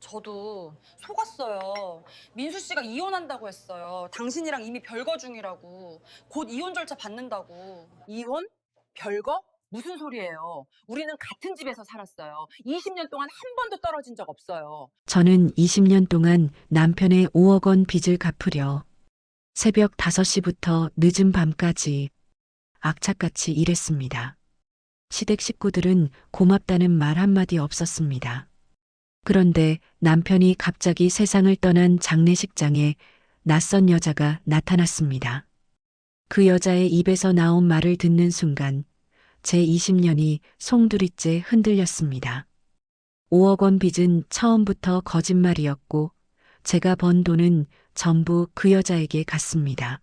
저도 속았어요. 민수 씨가 이혼한다고 했어요. 당신이랑 이미 별거 중이라고. 곧 이혼 절차 받는다고. 이혼? 별거? 무슨 소리예요? 우리는 같은 집에서 살았어요. 20년 동안 한 번도 떨어진 적 없어요. 저는 20년 동안 남편의 5억 원 빚을 갚으려 새벽 5시부터 늦은 밤까지 악착같이 일했습니다. 시댁 식구들은 고맙다는 말 한마디 없었습니다. 그런데 남편이 갑자기 세상을 떠난 장례식장에 낯선 여자가 나타났습니다. 그 여자의 입에서 나온 말을 듣는 순간 제 20년이 송두리째 흔들렸습니다. 5억 원 빚은 처음부터 거짓말이었고 제가 번 돈은 전부 그 여자에게 갔습니다.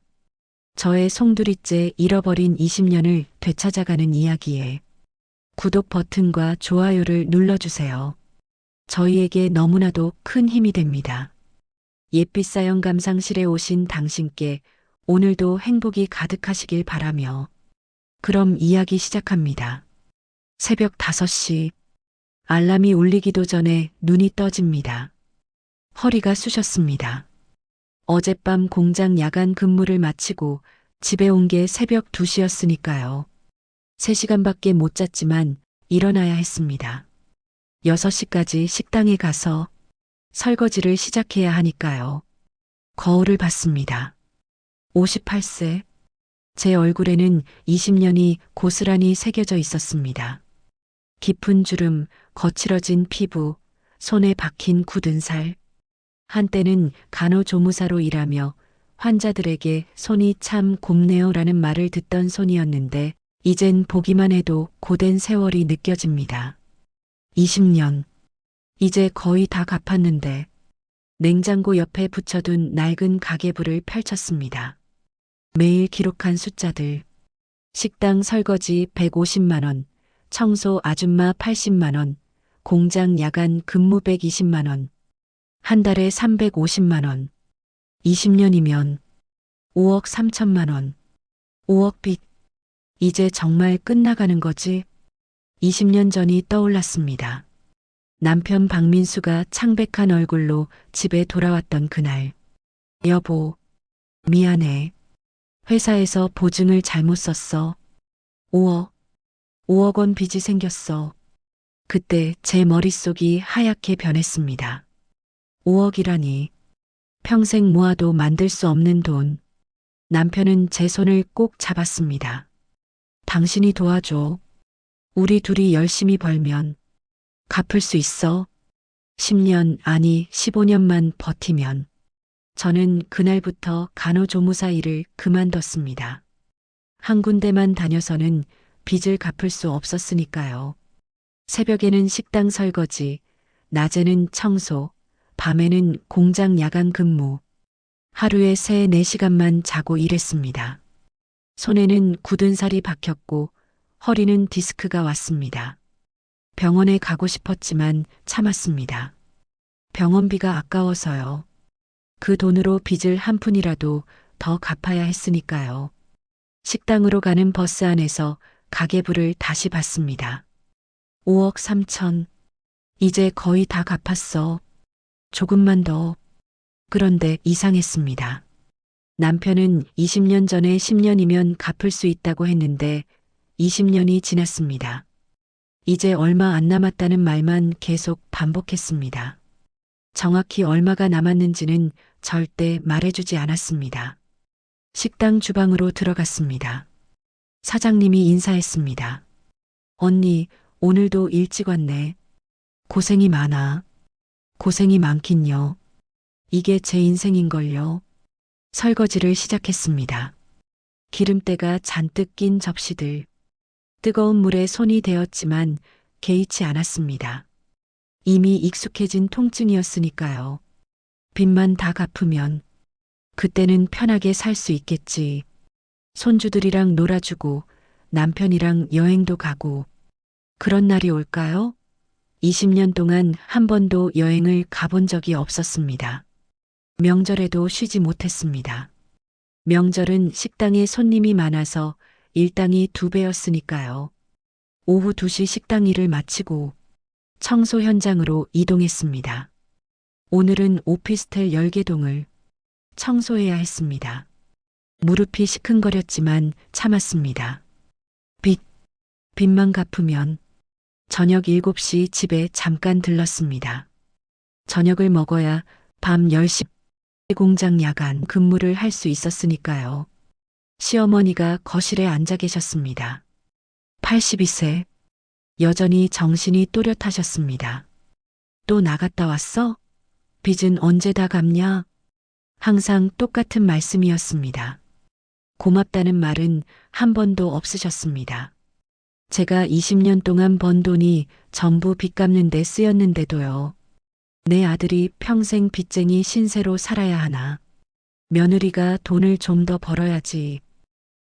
저의 송두리째 잃어버린 20년을 되찾아가는 이야기에 구독 버튼과 좋아요를 눌러주세요. 저희에게 너무나도 큰 힘이 됩니다. 옛빛 사연 감상실에 오신 당신께 오늘도 행복이 가득하시길 바라며 그럼 이야기 시작합니다. 새벽 5시 알람이 울리기도 전에 눈이 떠집니다. 허리가 쑤셨습니다. 어젯밤 공장 야간 근무를 마치고 집에 온 게 새벽 2시였으니까요. 3시간밖에 못 잤지만 일어나야 했습니다. 6시까지 식당에 가서 설거지를 시작해야 하니까요. 거울을 봤습니다. 58세. 제 얼굴에는 20년이 고스란히 새겨져 있었습니다. 깊은 주름, 거칠어진 피부, 손에 박힌 굳은 살. 한때는 간호조무사로 일하며 환자들에게 손이 참 곱네요라는 말을 듣던 손이었는데 이젠 보기만 해도 고된 세월이 느껴집니다. 20년. 이제 거의 다 갚았는데 냉장고 옆에 붙여둔 낡은 가계부를 펼쳤습니다. 매일 기록한 숫자들. 식당 설거지 150만 원, 청소 아줌마 80만 원, 공장 야간 근무 120만 원, 한 달에 350만 원. 20년이면 5억 3천만 원. 5억 빚. 이제 정말 끝나가는 거지? 20년 전이 떠올랐습니다. 남편 박민수가 창백한 얼굴로 집에 돌아왔던 그날. 여보, 미안해. 회사에서 보증을 잘못 썼어. 5억 원 빚이 생겼어. 그때 제 머릿속이 하얗게 변했습니다. 5억이라니. 평생 모아도 만들 수 없는 돈. 남편은 제 손을 꼭 잡았습니다. 당신이 도와줘. 우리 둘이 열심히 벌면 갚을 수 있어. 10년, 아니 15년만 버티면. 저는 그날부터 간호조무사 일을 그만뒀습니다. 한 군데만 다녀서는 빚을 갚을 수 없었으니까요. 새벽에는 식당 설거지, 낮에는 청소, 밤에는 공장 야간 근무. 하루에 3, 4시간만 자고 일했습니다. 손에는 굳은 살이 박혔고 허리는 디스크가 왔습니다. 병원에 가고 싶었지만 참았습니다. 병원비가 아까워서요. 그 돈으로 빚을 한 푼이라도 더 갚아야 했으니까요. 식당으로 가는 버스 안에서 가계부를 다시 봤습니다. 5억 3천. 이제 거의 다 갚았어. 조금만 더. 그런데 이상했습니다. 남편은 20년 전에 10년이면 갚을 수 있다고 했는데 20년이 지났습니다. 이제 얼마 안 남았다는 말만 계속 반복했습니다. 정확히 얼마가 남았는지는 절대 말해주지 않았습니다. 식당 주방으로 들어갔습니다. 사장님이 인사했습니다. 언니, 오늘도 일찍 왔네. 고생이 많아. 고생이 많긴요. 이게 제 인생인걸요. 설거지를 시작했습니다. 기름때가 잔뜩 낀 접시들. 뜨거운 물에 손이 데었지만 개의치 않았습니다. 이미 익숙해진 통증이었으니까요. 빚만 다 갚으면 그때는 편하게 살 수 있겠지. 손주들이랑 놀아주고 남편이랑 여행도 가고 그런 날이 올까요? 20년 동안 한 번도 여행을 가본 적이 없었습니다. 명절에도 쉬지 못했습니다. 명절은 식당에 손님이 많아서 일당이 2배였으니까요. 오후 2시 식당 일을 마치고 청소 현장으로 이동했습니다. 오늘은 오피스텔 10개동을 청소해야 했습니다. 무릎이 시큰거렸지만 참았습니다. 빚만 갚으면 저녁 7시 집에 잠깐 들렀습니다. 저녁을 먹어야 밤 10시 공장 야간 근무를 할 수 있었으니까요. 시어머니가 거실에 앉아 계셨습니다. 82세. 여전히 정신이 또렷하셨습니다. 또 나갔다 왔어? 빚은 언제 다 갚냐? 항상 똑같은 말씀이었습니다. 고맙다는 말은 한 번도 없으셨습니다. 제가 20년 동안 번 돈이 전부 빚 갚는 데 쓰였는데도요. 내 아들이 평생 빚쟁이 신세로 살아야 하나. 며느리가 돈을 좀 더 벌어야지.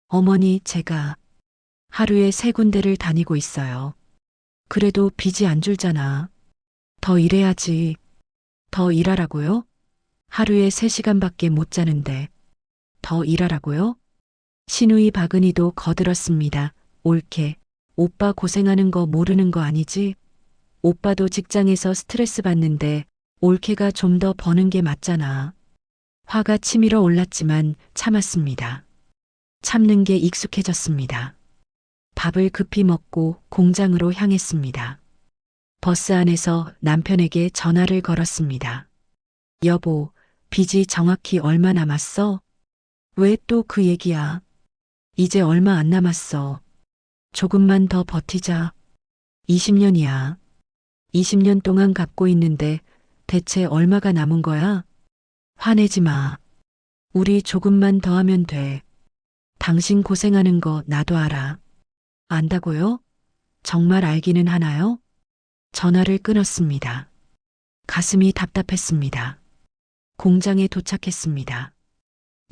어머니, 제가 하루에 3군데를 다니고 있어요. 그래도 빚이 안 줄잖아. 더 일해야지. 더 일하라고요? 하루에 3시간밖에 못 자는데. 더 일하라고요? 시누이 박은희도 거들었습니다. 옳게. 오빠 고생하는 거 모르는 거 아니지? 오빠도 직장에서 스트레스 받는데 올케가 좀 더 버는 게 맞잖아. 화가 치밀어 올랐지만 참았습니다. 참는 게 익숙해졌습니다. 밥을 급히 먹고 공장으로 향했습니다. 버스 안에서 남편에게 전화를 걸었습니다. 여보, 빚이 정확히 얼마 남았어? 왜 또 그 얘기야? 이제 얼마 안 남았어. 조금만 더 버티자. 20년이야. 20년 동안 갚고 있는데 대체 얼마가 남은 거야? 화내지 마. 우리 조금만 더 하면 돼. 당신 고생하는 거 나도 알아. 안다고요? 정말 알기는 하나요? 전화를 끊었습니다. 가슴이 답답했습니다. 공장에 도착했습니다.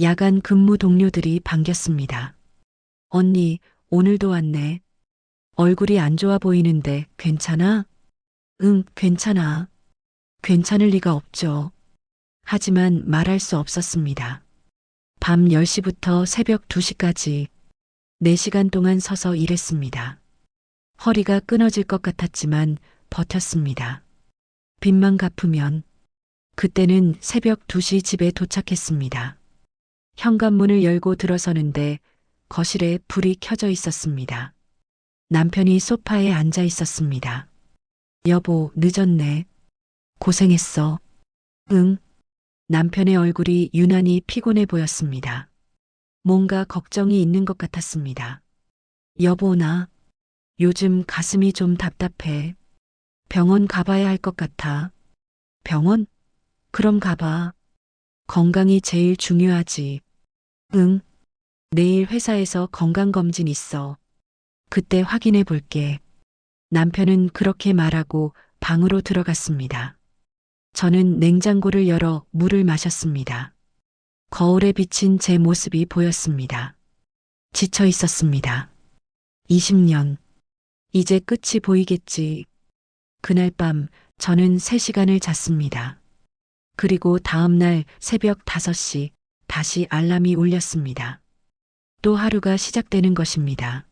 야간 근무 동료들이 반겼습니다. 언니, 오늘도 왔네. 얼굴이 안 좋아 보이는데 괜찮아? 응, 괜찮아. 괜찮을 리가 없죠. 하지만 말할 수 없었습니다. 밤 10시부터 새벽 2시까지 4시간 동안 서서 일했습니다. 허리가 끊어질 것 같았지만 버텼습니다. 빚만 갚으면. 그때는 새벽 2시 집에 도착했습니다. 현관문을 열고 들어서는데 거실에 불이 켜져 있었습니다. 남편이 소파에 앉아 있었습니다. 여보, 늦었네. 고생했어. 응. 남편의 얼굴이 유난히 피곤해 보였습니다. 뭔가 걱정이 있는 것 같았습니다. 여보, 나 요즘 가슴이 좀 답답해. 병원 가봐야 할 것 같아. 병원? 그럼 가봐. 건강이 제일 중요하지. 응. 내일 회사에서 건강검진 있어. 그때 확인해 볼게. 남편은 그렇게 말하고 방으로 들어갔습니다. 저는 냉장고를 열어 물을 마셨습니다. 거울에 비친 제 모습이 보였습니다. 지쳐 있었습니다. 20년. 이제 끝이 보이겠지. 그날 밤 저는 3시간을 잤습니다. 그리고 다음 날 새벽 5시 다시 알람이 울렸습니다. 또 하루가 시작되는 것입니다.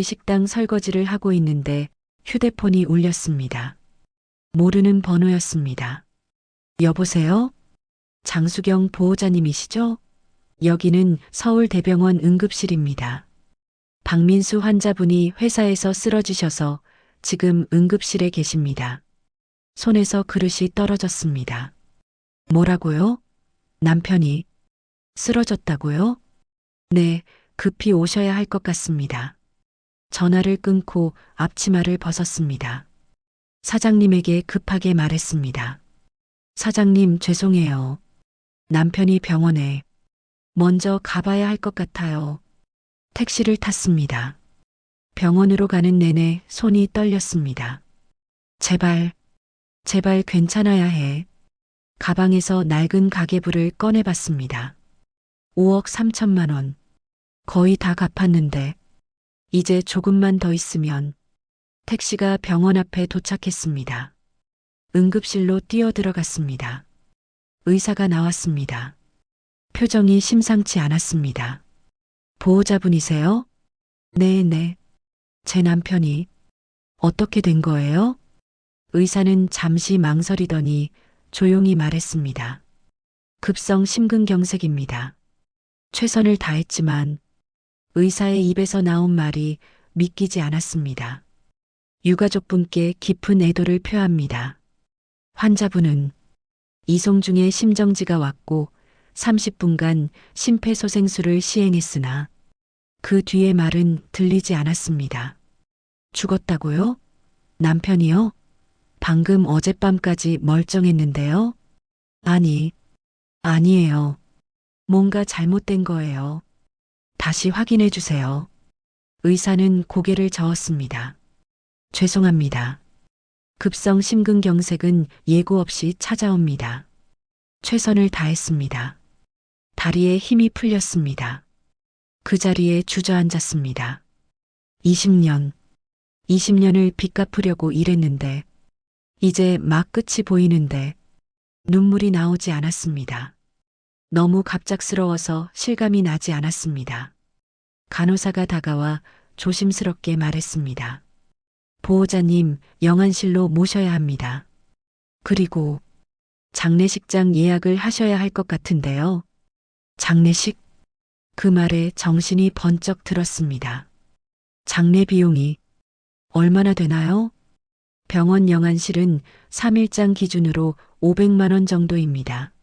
식당 설거지를 하고 있는데 휴대폰이 울렸습니다. 모르는 번호였습니다. 여보세요? 장수경 보호자님이시죠? 여기는 서울대병원 응급실입니다. 박민수 환자분이 회사에서 쓰러지셔서 지금 응급실에 계십니다. 손에서 그릇이 떨어졌습니다. 뭐라고요? 남편이 쓰러졌다고요? 네, 급히 오셔야 할 것 같습니다. 전화를 끊고 앞치마를 벗었습니다. 사장님에게 급하게 말했습니다. 사장님, 죄송해요. 남편이 병원에 먼저 가봐야 할 것 같아요. 택시를 탔습니다. 병원으로 가는 내내 손이 떨렸습니다. 제발 괜찮아야 해. 가방에서 낡은 가계부를 꺼내봤습니다. 5억 3천만 원. 거의 다 갚았는데 이제 조금만 더 있으면. 택시가 병원 앞에 도착했습니다. 응급실로 뛰어들어갔습니다. 의사가 나왔습니다. 표정이 심상치 않았습니다. 보호자분이세요? 네. 제 남편이. 어떻게 된 거예요? 의사는 잠시 망설이더니 조용히 말했습니다. 급성 심근경색입니다. 최선을 다했지만 의사의 입에서 나온 말이 믿기지 않았습니다. 유가족분께 깊은 애도를 표합니다. 환자분은 이송중에 심정지가 왔고 30분간 심폐소생술을 시행했으나 그 뒤의 말은 들리지 않았습니다. 죽었다고요? 남편이요? 방금 어젯밤까지 멀쩡했는데요? 아니에요. 뭔가 잘못된 거예요. 다시 확인해 주세요. 의사는 고개를 저었습니다. 죄송합니다. 급성 심근경색은 예고 없이 찾아옵니다. 최선을 다했습니다. 다리에 힘이 풀렸습니다. 그 자리에 주저앉았습니다. 20년을 빚갚으려고 일했는데 이제 막 끝이 보이는데 눈물이 나오지 않았습니다. 너무 갑작스러워서 실감이 나지 않았습니다. 간호사가 다가와 조심스럽게 말했습니다. 보호자님, 영안실로 모셔야 합니다. 그리고 장례식장 예약을 하셔야 할 것 같은데요. 장례식? 그 말에 정신이 번쩍 들었습니다. 장례 비용이 얼마나 되나요? 병원 영안실은 3일장 기준으로 500만 원 정도입니다.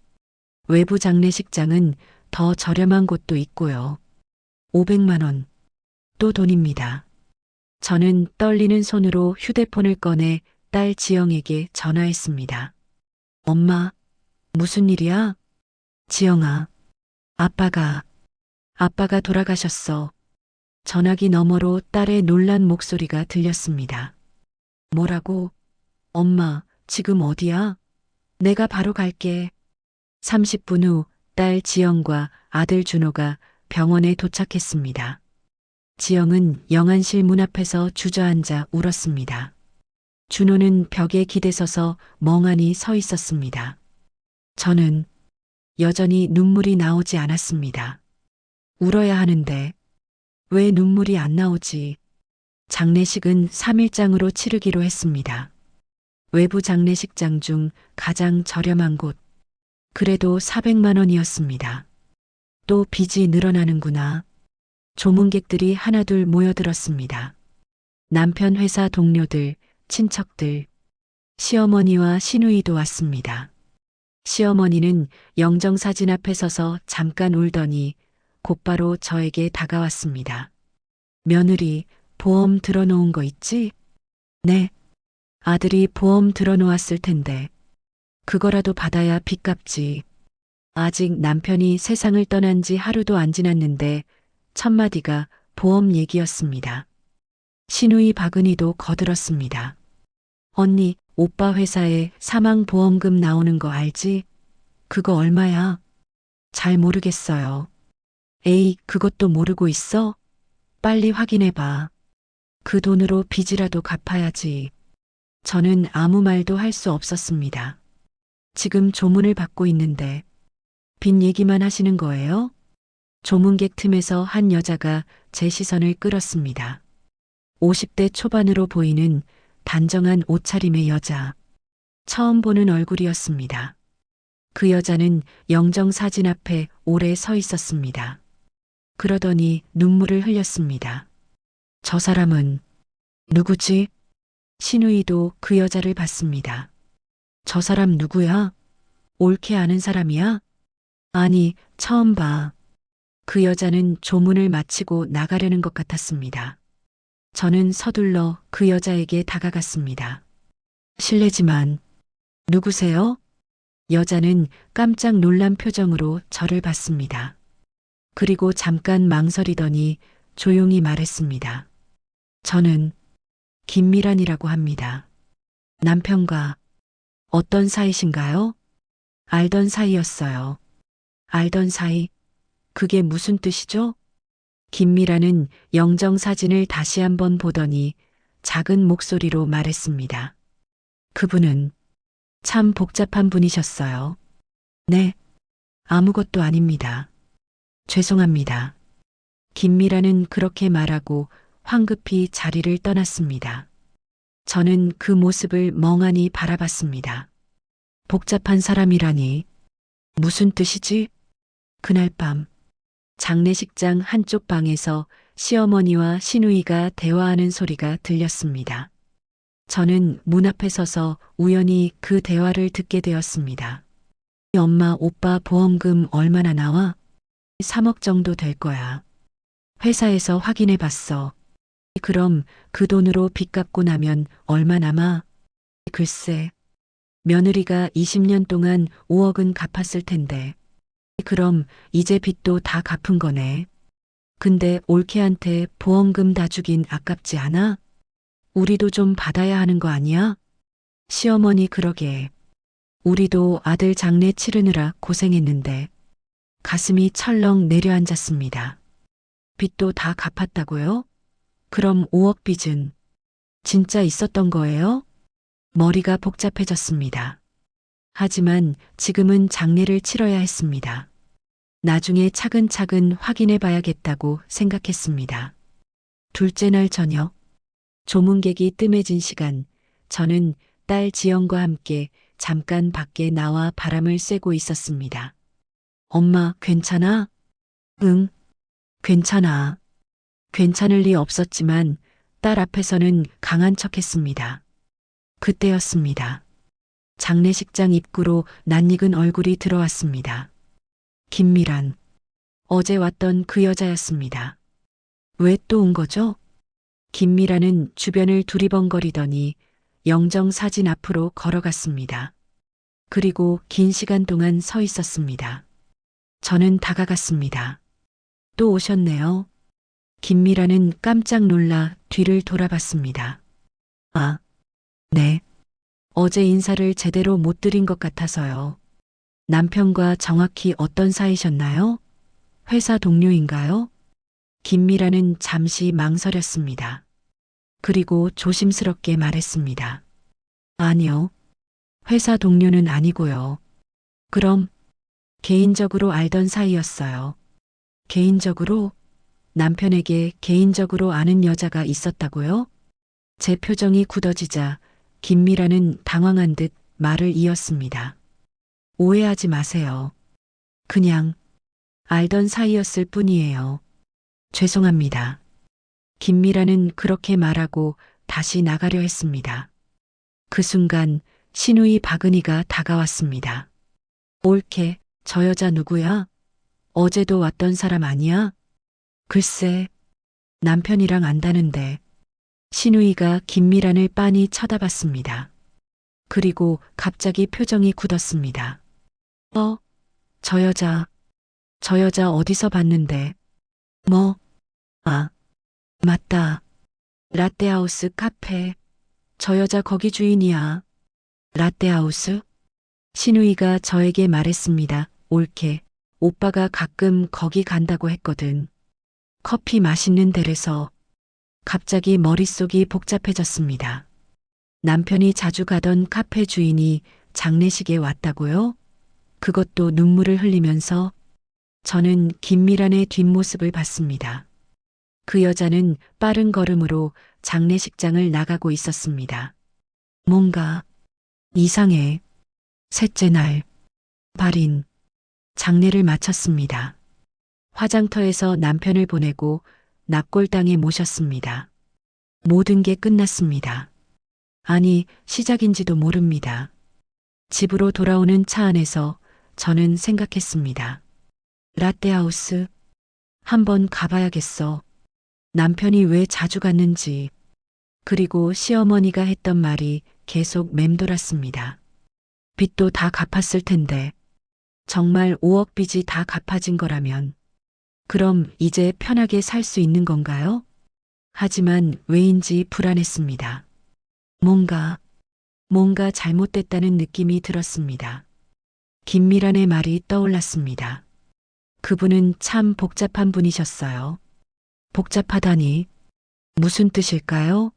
외부 장례식장은 더 저렴한 곳도 있고요. 500만 원. 또 돈입니다. 저는 떨리는 손으로 휴대폰을 꺼내 딸 지영에게 전화했습니다. 엄마, 무슨 일이야? 지영아, 아빠가 돌아가셨어. 전화기 너머로 딸의 놀란 목소리가 들렸습니다. 뭐라고? 엄마, 지금 어디야? 내가 바로 갈게. 30분 후 딸 지영과 아들 준호가 병원에 도착했습니다. 지영은 영안실 문 앞에서 주저앉아 울었습니다. 준호는 벽에 기대서서 멍하니 서 있었습니다. 저는 여전히 눈물이 나오지 않았습니다. 울어야 하는데 왜 눈물이 안 나오지? 장례식은 3일장으로 치르기로 했습니다. 외부 장례식장 중 가장 저렴한 곳. 그래도 400만 원이었습니다. 또 빚이 늘어나는구나. 조문객들이 하나둘 모여들었습니다. 남편 회사 동료들, 친척들, 시어머니와 시누이도 왔습니다. 시어머니는 영정사진 앞에 서서 잠깐 울더니 곧바로 저에게 다가왔습니다. 며느리, 보험 들어놓은 거 있지? 네. 아들이 보험 들어놓았을 텐데. 그거라도 받아야 빚 갚지. 아직 남편이 세상을 떠난 지 하루도 안 지났는데 첫마디가 보험 얘기였습니다. 시누이 박은희도 거들었습니다. 언니, 오빠 회사에 사망보험금 나오는 거 알지? 그거 얼마야? 잘 모르겠어요. 에이, 그것도 모르고 있어? 빨리 확인해봐. 그 돈으로 빚이라도 갚아야지. 저는 아무 말도 할 수 없었습니다. 지금 조문을 받고 있는데 빚 얘기만 하시는 거예요? 조문객 틈에서 한 여자가 제 시선을 끌었습니다. 50대 초반으로 보이는 단정한 옷차림의 여자. 처음 보는 얼굴이었습니다. 그 여자는 영정사진 앞에 오래 서 있었습니다. 그러더니 눈물을 흘렸습니다. 저 사람은 누구지? 시누이도 그 여자를 봤습니다. 저 사람 누구야? 옳게 아는 사람이야? 아니, 처음 봐. 그 여자는 조문을 마치고 나가려는 것 같았습니다. 저는 서둘러 그 여자에게 다가갔습니다. 실례지만 누구세요? 여자는 깜짝 놀란 표정으로 저를 봤습니다. 그리고 잠깐 망설이더니 조용히 말했습니다. 저는 김미란이라고 합니다. 남편과 어떤 사이신가요? 알던 사이였어요. 알던 사이? 그게 무슨 뜻이죠? 김미란은 영정사진을 다시 한번 보더니 작은 목소리로 말했습니다. 그분은 참 복잡한 분이셨어요. 네, 아무것도 아닙니다. 죄송합니다. 김미란은 그렇게 말하고 황급히 자리를 떠났습니다. 저는 그 모습을 멍하니 바라봤습니다. 복잡한 사람이라니. 무슨 뜻이지? 그날 밤 장례식장 한쪽 방에서 시어머니와 시누이가 대화하는 소리가 들렸습니다. 저는 문 앞에 서서 우연히 그 대화를 듣게 되었습니다. 엄마, 오빠 보험금 얼마나 나와? 3억 정도 될 거야. 회사에서 확인해 봤어. 그럼 그 돈으로 빚 갚고 나면 얼마 남아? 글쎄, 며느리가 20년 동안 5억은 갚았을 텐데. 그럼 이제 빚도 다 갚은 거네. 근데 올케한테 보험금 다 주긴 아깝지 않아? 우리도 좀 받아야 하는 거 아니야? 시어머니 그러게. 우리도 아들 장례 치르느라 고생했는데. 가슴이 철렁 내려앉았습니다. 빚도 다 갚았다고요? 그럼 5억 빚은 진짜 있었던 거예요? 머리가 복잡해졌습니다. 하지만 지금은 장례를 치러야 했습니다. 나중에 차근차근 확인해 봐야겠다고 생각했습니다. 둘째 날 저녁, 조문객이 뜸해진 시간, 저는 딸 지영과 함께 잠깐 밖에 나와 바람을 쐬고 있었습니다. 엄마, 괜찮아? 응, 괜찮아. 괜찮을 리 없었지만 딸 앞에서는 강한 척 했습니다. 그때였습니다. 장례식장 입구로 낯익은 얼굴이 들어왔습니다. 김미란. 어제 왔던 그 여자였습니다. 왜 또 온 거죠? 김미란은 주변을 두리번거리더니 영정 사진 앞으로 걸어갔습니다. 그리고 긴 시간 동안 서 있었습니다. 저는 다가갔습니다. 또 오셨네요. 김미란은 깜짝 놀라 뒤를 돌아봤습니다. 아, 네. 어제 인사를 제대로 못 드린 것 같아서요. 남편과 정확히 어떤 사이셨나요? 회사 동료인가요? 김미라는 잠시 망설였습니다. 그리고 조심스럽게 말했습니다. 아니요. 회사 동료는 아니고요. 그럼 개인적으로 알던 사이였어요. 개인적으로? 남편에게 개인적으로 아는 여자가 있었다고요? 제 표정이 굳어지자 김미라는 당황한 듯 말을 이었습니다. 오해하지 마세요. 그냥 알던 사이였을 뿐이에요. 죄송합니다. 김미라는 그렇게 말하고 다시 나가려 했습니다. 그 순간 시누이 박은희가 다가왔습니다. 올케, 저 여자 누구야? 어제도 왔던 사람 아니야? 글쎄, 남편이랑 안다는데. 시누이가 김미란을 빤히 쳐다봤습니다. 그리고 갑자기 표정이 굳었습니다. 저 여자 어디서 봤는데. 뭐? 아, 맞다. 라떼하우스 카페. 저 여자 거기 주인이야. 라떼하우스? 시누이가 저에게 말했습니다. 올케, 오빠가 가끔 거기 간다고 했거든. 커피 맛있는 데래서. 갑자기 머릿속이 복잡해졌습니다. 남편이 자주 가던 카페 주인이 장례식에 왔다고요? 그것도 눈물을 흘리면서. 저는 김미란의 뒷모습을 봤습니다. 그 여자는 빠른 걸음으로 장례식장을 나가고 있었습니다. 뭔가 이상해. 셋째 날, 발인. 장례를 마쳤습니다. 화장터에서 남편을 보내고 납골당에 모셨습니다. 모든 게 끝났습니다. 아니, 시작인지도 모릅니다. 집으로 돌아오는 차 안에서 저는 생각했습니다. 라떼하우스, 한번 가봐야겠어. 남편이 왜 자주 갔는지. 그리고 시어머니가 했던 말이 계속 맴돌았습니다. 빚도 다 갚았을 텐데. 정말 5억 빚이 다 갚아진 거라면. 그럼 이제 편하게 살 수 있는 건가요? 하지만 왜인지 불안했습니다. 뭔가 잘못됐다는 느낌이 들었습니다. 김미란의 말이 떠올랐습니다. 그분은 참 복잡한 분이셨어요. 복잡하다니 무슨 뜻일까요?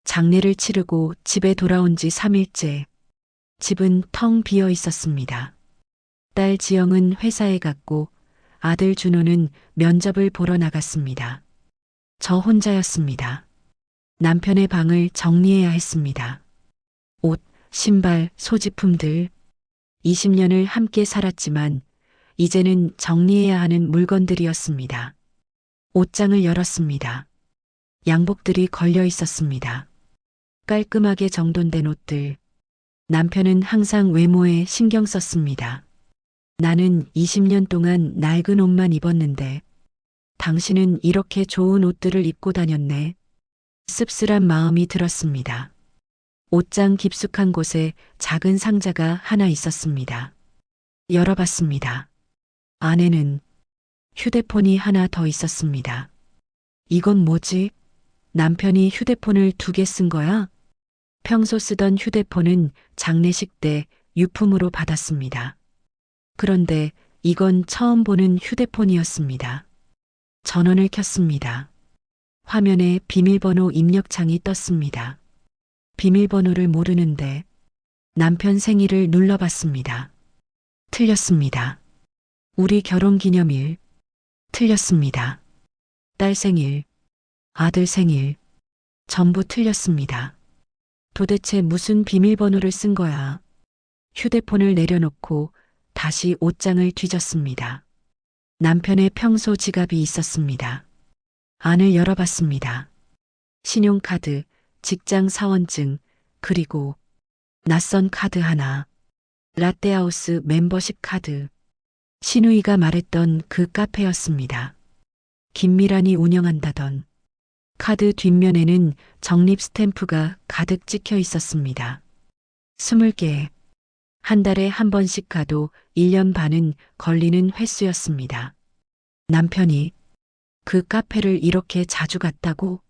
장례를 치르고 집에 돌아온 지 3일째. 집은 텅 비어 있었습니다. 딸 지영은 회사에 갔고 아들 준호는 면접을 보러 나갔습니다. 저 혼자였습니다. 남편의 방을 정리해야 했습니다. 옷, 신발, 소지품들, 20년을 함께 살았지만 이제는 정리해야 하는 물건들이었습니다. 옷장을 열었습니다. 양복들이 걸려 있었습니다. 깔끔하게 정돈된 옷들. 남편은 항상 외모에 신경 썼습니다. 나는 20년 동안 낡은 옷만 입었는데 당신은 이렇게 좋은 옷들을 입고 다녔네. 씁쓸한 마음이 들었습니다. 옷장 깊숙한 곳에 작은 상자가 하나 있었습니다. 열어봤습니다. 안에는 휴대폰이 하나 더 있었습니다. 이건 뭐지? 남편이 휴대폰을 2개 쓴 거야? 평소 쓰던 휴대폰은 장례식 때 유품으로 받았습니다. 그런데 이건 처음 보는 휴대폰이었습니다. 전원을 켰습니다. 화면에 비밀번호 입력창이 떴습니다. 비밀번호를 모르는데 남편 생일을 눌러봤습니다. 틀렸습니다. 우리 결혼 기념일. 틀렸습니다. 딸 생일, 아들 생일, 전부 틀렸습니다. 도대체 무슨 비밀번호를 쓴 거야? 휴대폰을 내려놓고 다시 옷장을 뒤졌습니다. 남편의 평소 지갑이 있었습니다. 안을 열어봤습니다. 신용카드, 직장 사원증, 그리고 낯선 카드 하나. 라떼하우스 멤버십 카드. 신우이가 말했던 그 카페였습니다. 김미란이 운영한다던. 카드 뒷면에는 적립 스탬프가 가득 찍혀 있었습니다. 20개. 한 달에 한 번씩 가도 1년 반은 걸리는 횟수였습니다. 남편이 그 카페를 이렇게 자주 갔다고?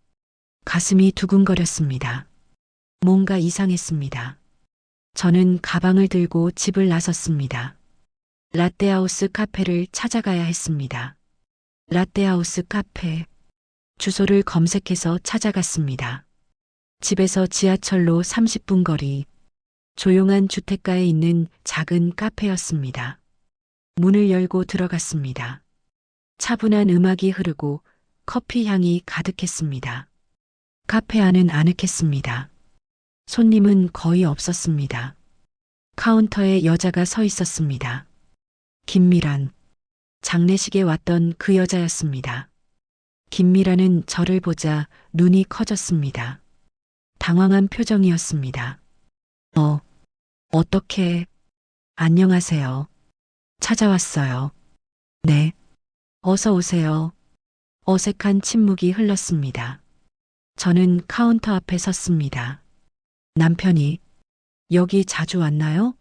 가슴이 두근거렸습니다. 뭔가 이상했습니다. 저는 가방을 들고 집을 나섰습니다. 라떼하우스 카페를 찾아가야 했습니다. 라떼하우스 카페. 주소를 검색해서 찾아갔습니다. 집에서 지하철로 30분 거리. 조용한 주택가에 있는 작은 카페였습니다. 문을 열고 들어갔습니다. 차분한 음악이 흐르고 커피 향이 가득했습니다. 카페 안은 아늑했습니다. 손님은 거의 없었습니다. 카운터에 여자가 서 있었습니다. 김미란. 장례식에 왔던 그 여자였습니다. 김미란은 저를 보자 눈이 커졌습니다. 당황한 표정이었습니다. 어떻게? 안녕하세요. 찾아왔어요. 네. 어서 오세요. 어색한 침묵이 흘렀습니다. 저는 카운터 앞에 섰습니다. 남편이 여기 자주 왔나요?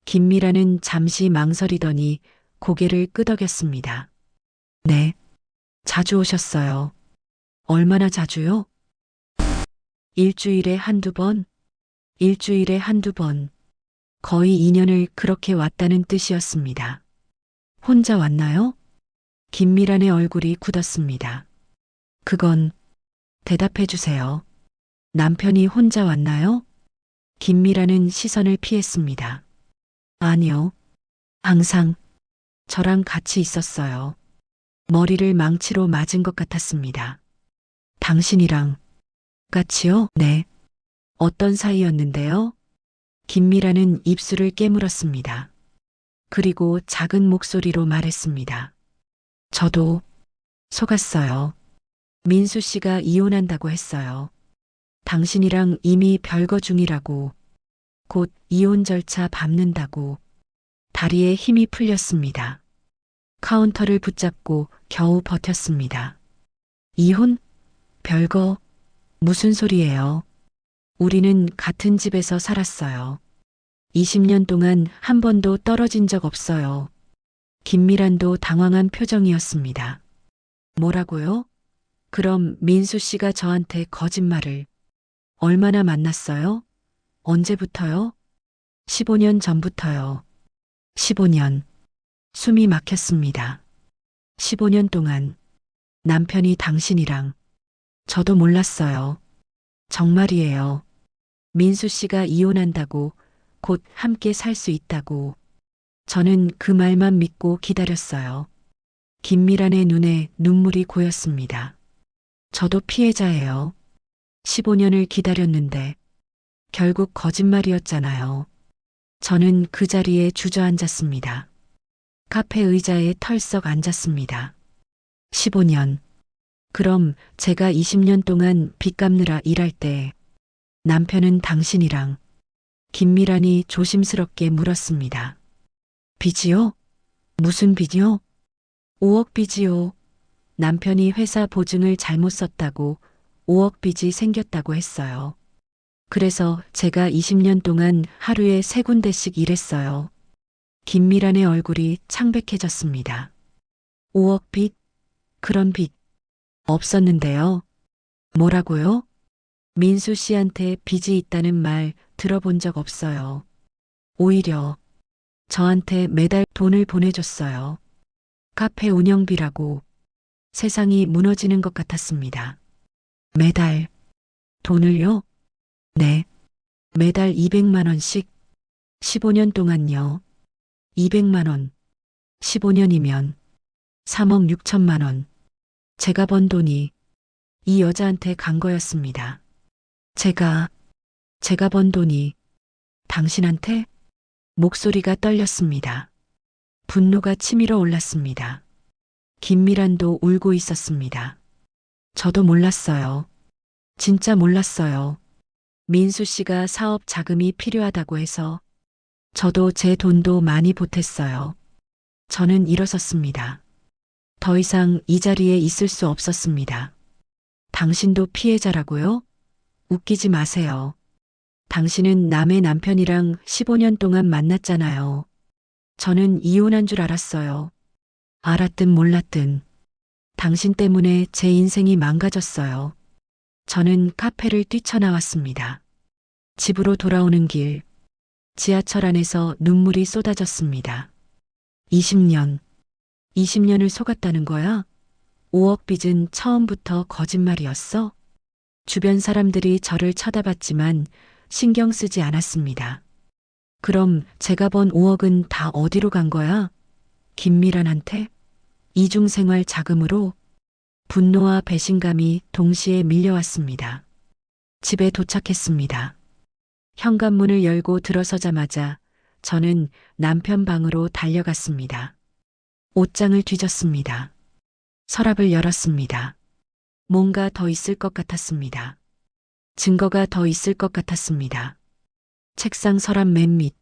김미라는 잠시 망설이더니 고개를 끄덕였습니다. 네. 자주 오셨어요. 얼마나 자주요? 일주일에 한두 번? 일주일에 한두 번. 거의 2년을 그렇게 왔다는 뜻이었습니다. 혼자 왔나요? 김미란의 얼굴이 굳었습니다. 그건 대답해 주세요. 남편이 혼자 왔나요? 김미란은 시선을 피했습니다. 아니요. 항상 저랑 같이 있었어요. 머리를 망치로 맞은 것 같았습니다. 당신이랑 같이요? 네. 어떤 사이였는데요? 김미라는 입술을 깨물었습니다. 그리고 작은 목소리로 말했습니다. 저도 속았어요. 민수 씨가 이혼한다고 했어요. 당신이랑 이미 별거 중이라고. 곧 이혼 절차 밟는다고. 다리에 힘이 풀렸습니다. 카운터를 붙잡고 겨우 버텼습니다. 이혼? 별거? 무슨 소리예요? 우리는 같은 집에서 살았어요. 20년 동안 한 번도 떨어진 적 없어요. 김미란도 당황한 표정이었습니다. 뭐라고요? 그럼 민수 씨가 저한테 거짓말을. 얼마나 만났어요? 언제부터요? 15년 전부터요. 15년. 숨이 막혔습니다. 15년 동안 남편이 당신이랑 저도 몰랐어요. 정말이에요. 민수 씨가 이혼한다고, 곧 함께 살 수 있다고. 저는 그 말만 믿고 기다렸어요. 김미란의 눈에 눈물이 고였습니다. 저도 피해자예요. 15년을 기다렸는데 결국 거짓말이었잖아요. 저는 그 자리에 주저앉았습니다. 카페 의자에 털썩 앉았습니다. 15년. 그럼 제가 20년 동안 빚 갚느라 일할 때 남편은 당신이랑 김미란이 조심스럽게 물었습니다. 빚이요? 무슨 빚이요? 5억 빚이요. 남편이 회사 보증을 잘못 썼다고 5억 빚이 생겼다고 했어요. 그래서 제가 20년 동안 하루에 3군데씩 일했어요. 김미란의 얼굴이 창백해졌습니다. 5억 빚? 그런 빚 없었는데요. 뭐라고요? 민수 씨한테 빚이 있다는 말 들어본 적 없어요. 오히려 저한테 매달 돈을 보내줬어요. 카페 운영비라고. 세상이 무너지는 것 같았습니다. 매달 돈을요? 네. 매달 200만 원씩 15년 동안요. 200만 원. 15년이면 3억 6천만 원. 제가 번 돈이 이 여자한테 간 거였습니다. 제가 번 돈이 당신한테? 목소리가 떨렸습니다. 분노가 치밀어 올랐습니다. 김미란도 울고 있었습니다. 저도 몰랐어요. 진짜 몰랐어요. 민수 씨가 사업 자금이 필요하다고 해서 저도 제 돈도 많이 보탰어요. 저는 일어섰습니다. 더 이상 이 자리에 있을 수 없었습니다. 당신도 피해자라고요? 웃기지 마세요. 당신은 남의 남편이랑 15년 동안 만났잖아요. 저는 이혼한 줄 알았어요. 알았든 몰랐든 당신 때문에 제 인생이 망가졌어요. 저는 카페를 뛰쳐나왔습니다. 집으로 돌아오는 길, 지하철 안에서 눈물이 쏟아졌습니다. 20년을 속았다는 거야? 5억 빚은 처음부터 거짓말이었어? 주변 사람들이 저를 쳐다봤지만 신경 쓰지 않았습니다. 그럼 제가 번 5억은 다 어디로 간 거야? 김미란한테? 이중생활 자금으로? 분노와 배신감이 동시에 밀려왔습니다. 집에 도착했습니다. 현관문을 열고 들어서자마자 저는 남편 방으로 달려갔습니다. 옷장을 뒤졌습니다. 서랍을 열었습니다. 뭔가 더 있을 것 같았습니다. 증거가 더 있을 것 같았습니다. 책상 서랍 맨 밑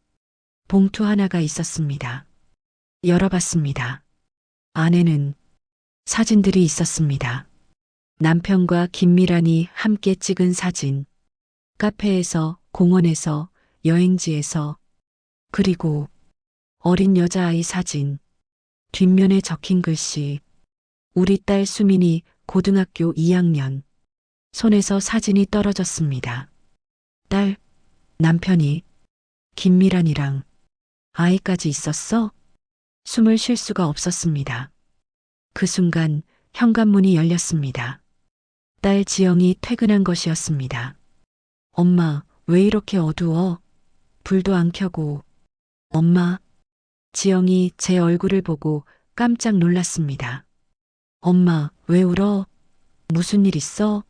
봉투 하나가 있었습니다. 열어봤습니다. 안에는 사진들이 있었습니다. 남편과 김미란이 함께 찍은 사진, 카페에서, 공원에서, 여행지에서, 그리고 어린 여자아이 사진, 뒷면에 적힌 글씨, 우리 딸 수민이 고등학교 2학년. 손에서 사진이 떨어졌습니다. 딸, 남편이, 김미란이랑 아이까지 있었어? 숨을 쉴 수가 없었습니다. 그 순간 현관문이 열렸습니다. 딸 지영이 퇴근한 것이었습니다. 엄마, 왜 이렇게 어두워? 불도 안 켜고. 엄마, 지영이 제 얼굴을 보고 깜짝 놀랐습니다. 엄마, 왜 울어? 무슨 일 있어?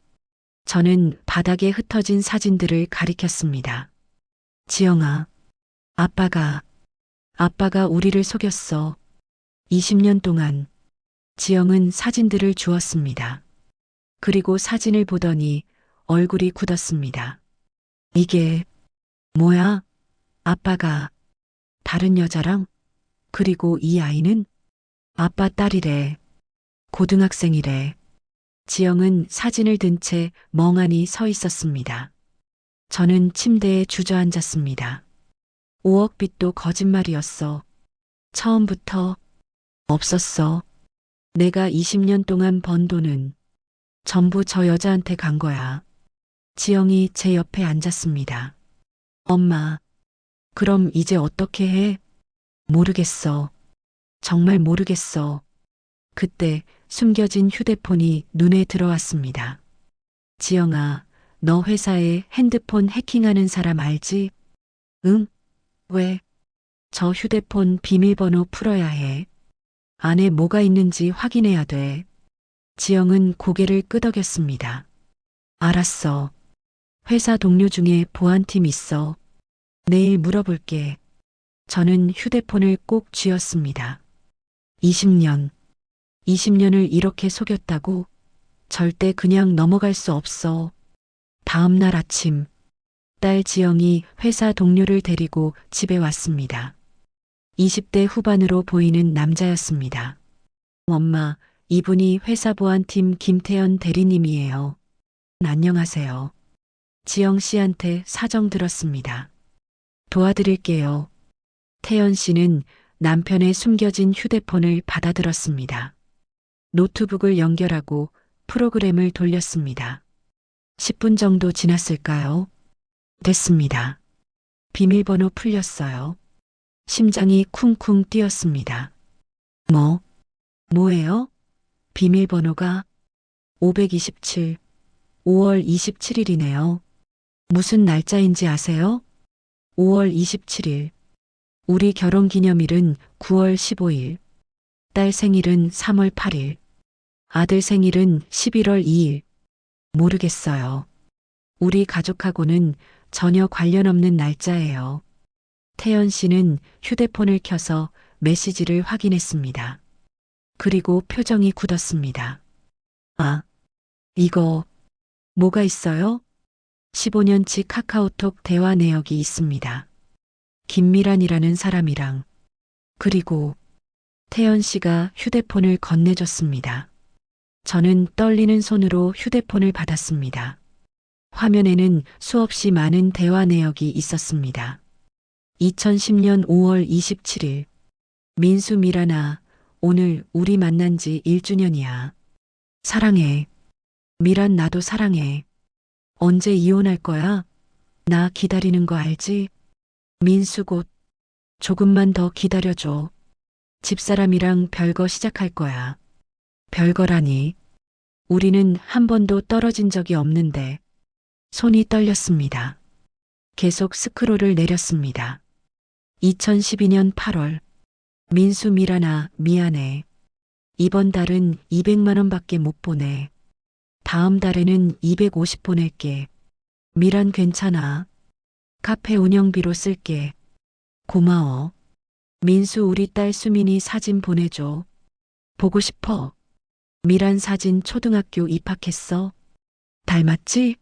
저는 바닥에 흩어진 사진들을 가리켰습니다. 지영아, 아빠가 우리를 속였어. 20년 동안. 지영은 사진들을 주었습니다. 그리고 사진을 보더니 얼굴이 굳었습니다. 이게 뭐야? 아빠가 다른 여자랑? 그리고 이 아이는? 아빠 딸이래. 고등학생이래. 지영은 사진을 든 채 멍하니 서 있었습니다. 저는 침대에 주저앉았습니다. 5억 빚도 거짓말이었어. 처음부터 없었어. 내가 20년 동안 번 돈은 전부 저 여자한테 간 거야. 지영이 제 옆에 앉았습니다. 엄마, 그럼 이제 어떻게 해? 모르겠어. 정말 모르겠어. 그때 숨겨진 휴대폰이 눈에 들어왔습니다. 지영아, 너 회사에 핸드폰 해킹하는 사람 알지? 응? 왜? 저 휴대폰 비밀번호 풀어야 해. 안에 뭐가 있는지 확인해야 돼. 지영은 고개를 끄덕였습니다. 알았어. 회사 동료 중에 보안팀 있어. 내일 물어볼게. 저는 휴대폰을 꼭 쥐었습니다. 20년을 이렇게 속였다고? 절대 그냥 넘어갈 수 없어. 다음 날 아침, 딸 지영이 회사 동료를 데리고 집에 왔습니다. 20대 후반으로 보이는 남자였습니다. 엄마, 이분이 회사 보안팀 김태현 대리님이에요. 안녕하세요. 지영 씨한테 사정 들었습니다. 도와드릴게요. 태연 씨는 남편의 숨겨진 휴대폰을 받아들었습니다. 노트북을 연결하고 프로그램을 돌렸습니다. 10분 정도 지났을까요? 됐습니다. 비밀번호 풀렸어요. 심장이 쿵쿵 뛰었습니다. 뭐예요? 비밀번호가 527, 5월 27일이네요. 무슨 날짜인지 아세요? 5월 27일. 우리 결혼 기념일은 9월 15일. 딸 생일은 3월 8일. 아들 생일은 11월 2일. 모르겠어요. 우리 가족하고는 전혀 관련 없는 날짜예요. 태연 씨는 휴대폰을 켜서 메시지를 확인했습니다. 그리고 표정이 굳었습니다. 아, 이거 뭐가 있어요? 15년치 카카오톡 대화 내역이 있습니다. 김미란이라는 사람이랑. 그리고 태연 씨가 휴대폰을 건네줬습니다. 저는 떨리는 손으로 휴대폰을 받았습니다. 화면에는 수없이 많은 대화 내역이 있었습니다. 2010년 5월 27일. 민수 미란아, 오늘 우리 만난 지 1주년이야. 사랑해. 미란 나도 사랑해. 언제 이혼할 거야? 나 기다리는 거 알지? 민수 곧. 조금만 더 기다려줘. 집사람이랑 별거 시작할 거야. 별거라니. 우리는 한 번도 떨어진 적이 없는데. 손이 떨렸습니다. 계속 스크롤을 내렸습니다. 2012년 8월. 민수 미란아, 미안해. 이번 달은 200만 원밖에 못 보내. 다음 달에는 250 보낼게. 미란 괜찮아. 카페 운영비로 쓸게. 고마워. 민수 우리 딸 수민이 사진 보내줘. 보고 싶어. 미란 사진 초등학교 입학했어. 닮았지?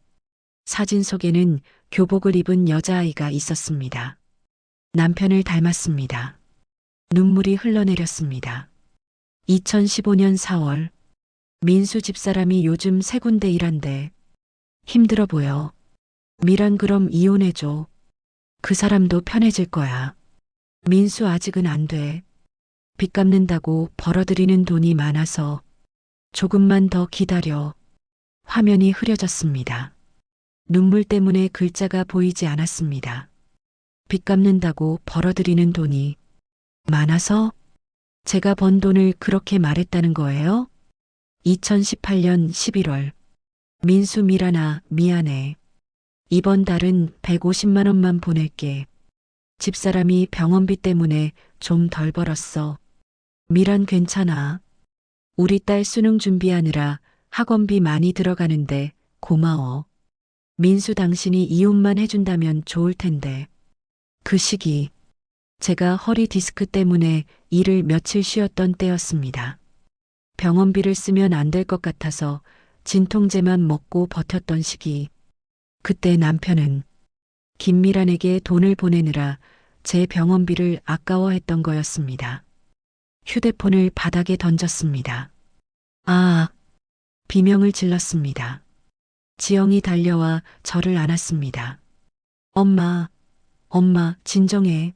사진 속에는 교복을 입은 여자아이가 있었습니다. 남편을 닮았습니다. 눈물이 흘러내렸습니다. 2015년 4월. 민수 집사람이 요즘 세 군데 일한대. 힘들어 보여. 미란 그럼 이혼해줘. 그 사람도 편해질 거야. 민수 아직은 안 돼. 빚 갚는다고 벌어들이는 돈이 많아서 조금만 더 기다려. 화면이 흐려졌습니다. 눈물 때문에 글자가 보이지 않았습니다. 빚 갚는다고 벌어들이는 돈이 많아서? 제가 번 돈을 그렇게 말했다는 거예요? 2018년 11월. 민수 미란아, 미안해. 이번 달은 150만 원만 보낼게. 집사람이 병원비 때문에 좀 덜 벌었어. 미란 괜찮아. 우리 딸 수능 준비하느라 학원비 많이 들어가는데 고마워. 민수 당신이 이혼만 해준다면 좋을 텐데. 그 시기 제가 허리 디스크 때문에 일을 며칠 쉬었던 때였습니다. 병원비를 쓰면 안 될 것 같아서 진통제만 먹고 버텼던 시기. 그때 남편은 김미란에게 돈을 보내느라 제 병원비를 아까워했던 거였습니다. 휴대폰을 바닥에 던졌습니다. 아, 비명을 질렀습니다. 지영이 달려와 저를 안았습니다. 엄마, 진정해.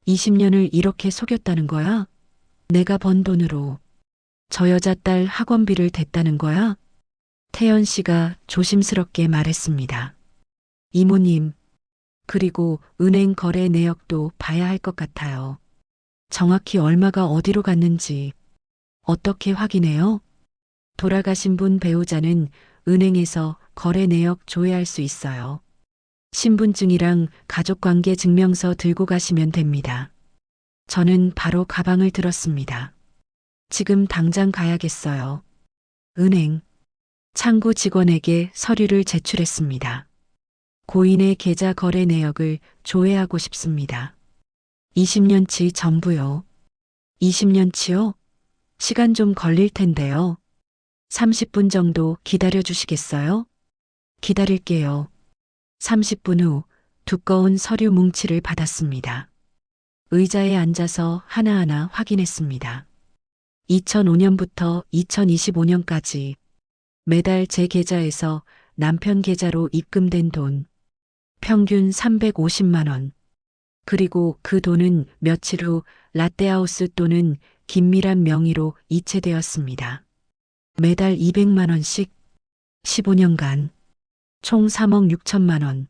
20년을 이렇게 속였다는 거야? 내가 번 돈으로 저 여자 딸 학원비를 댔다는 거야? 태연 씨가 조심스럽게 말했습니다. 이모님, 그리고 은행 거래 내역도 봐야 할 것 같아요. 정확히 얼마가 어디로 갔는지 어떻게 확인해요? 돌아가신 분 배우자는 은행에서 거래 내역 조회할 수 있어요. 신분증이랑 가족관계 증명서 들고 가시면 됩니다. 저는 바로 가방을 들었습니다. 지금 당장 가야겠어요. 은행. 창구 직원에게 서류를 제출했습니다. 고인의 계좌 거래 내역을 조회하고 싶습니다. 20년치 전부요. 20년치요? 시간 좀 걸릴 텐데요. 30분 정도 기다려 주시겠어요? 기다릴게요. 30분 후 두꺼운 서류 뭉치를 받았습니다. 의자에 앉아서 하나하나 확인했습니다. 2005년부터 2025년까지 매달 제 계좌에서 남편 계좌로 입금된 돈, 평균 350만 원. 그리고 그 돈은 며칠 후 라떼하우스 또는 김미란 명의로 이체되었습니다. 매달 200만 원씩 15년간 총 3억 6천만 원.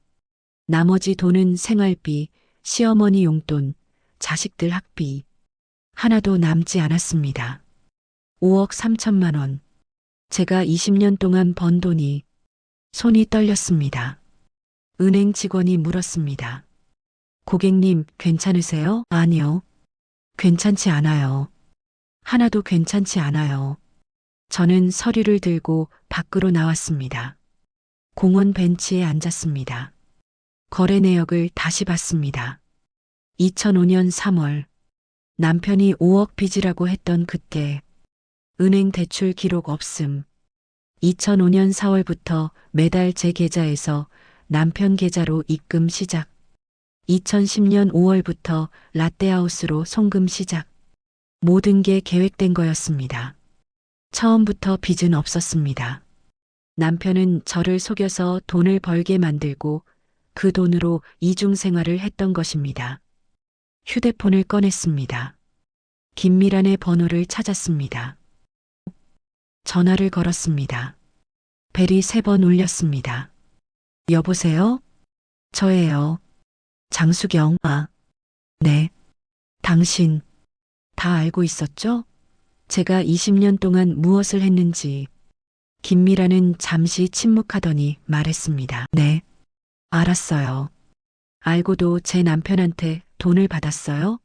나머지 돈은 생활비, 시어머니 용돈, 자식들 학비. 하나도 남지 않았습니다. 5억 3천만 원. 제가 20년 동안 번 돈이 손이 떨렸습니다. 은행 직원이 물었습니다. 고객님, 괜찮으세요? 아니요. 괜찮지 않아요. 하나도 괜찮지 않아요. 저는 서류를 들고 밖으로 나왔습니다. 공원 벤치에 앉았습니다. 거래 내역을 다시 봤습니다. 2005년 3월 남편이 5억 빚이라고 했던 그때 은행 대출 기록 없음. 2005년 4월부터 매달 제 계좌에서 남편 계좌로 입금 시작. 2010년 5월부터 라떼하우스로 송금 시작. 모든 게 계획된 거였습니다. 처음부터 빚은 없었습니다. 남편은 저를 속여서 돈을 벌게 만들고 그 돈으로 이중생활을 했던 것입니다. 휴대폰을 꺼냈습니다. 김미란의 번호를 찾았습니다. 전화를 걸었습니다. 벨이 3번 울렸습니다. 여보세요? 저예요. 장수경. 아, 네. 당신 다 알고 있었죠? 제가 20년 동안 무엇을 했는지. 김미란은 잠시 침묵하더니 말했습니다. 네. 알았어요. 알고도 제 남편한테 돈을 받았어요?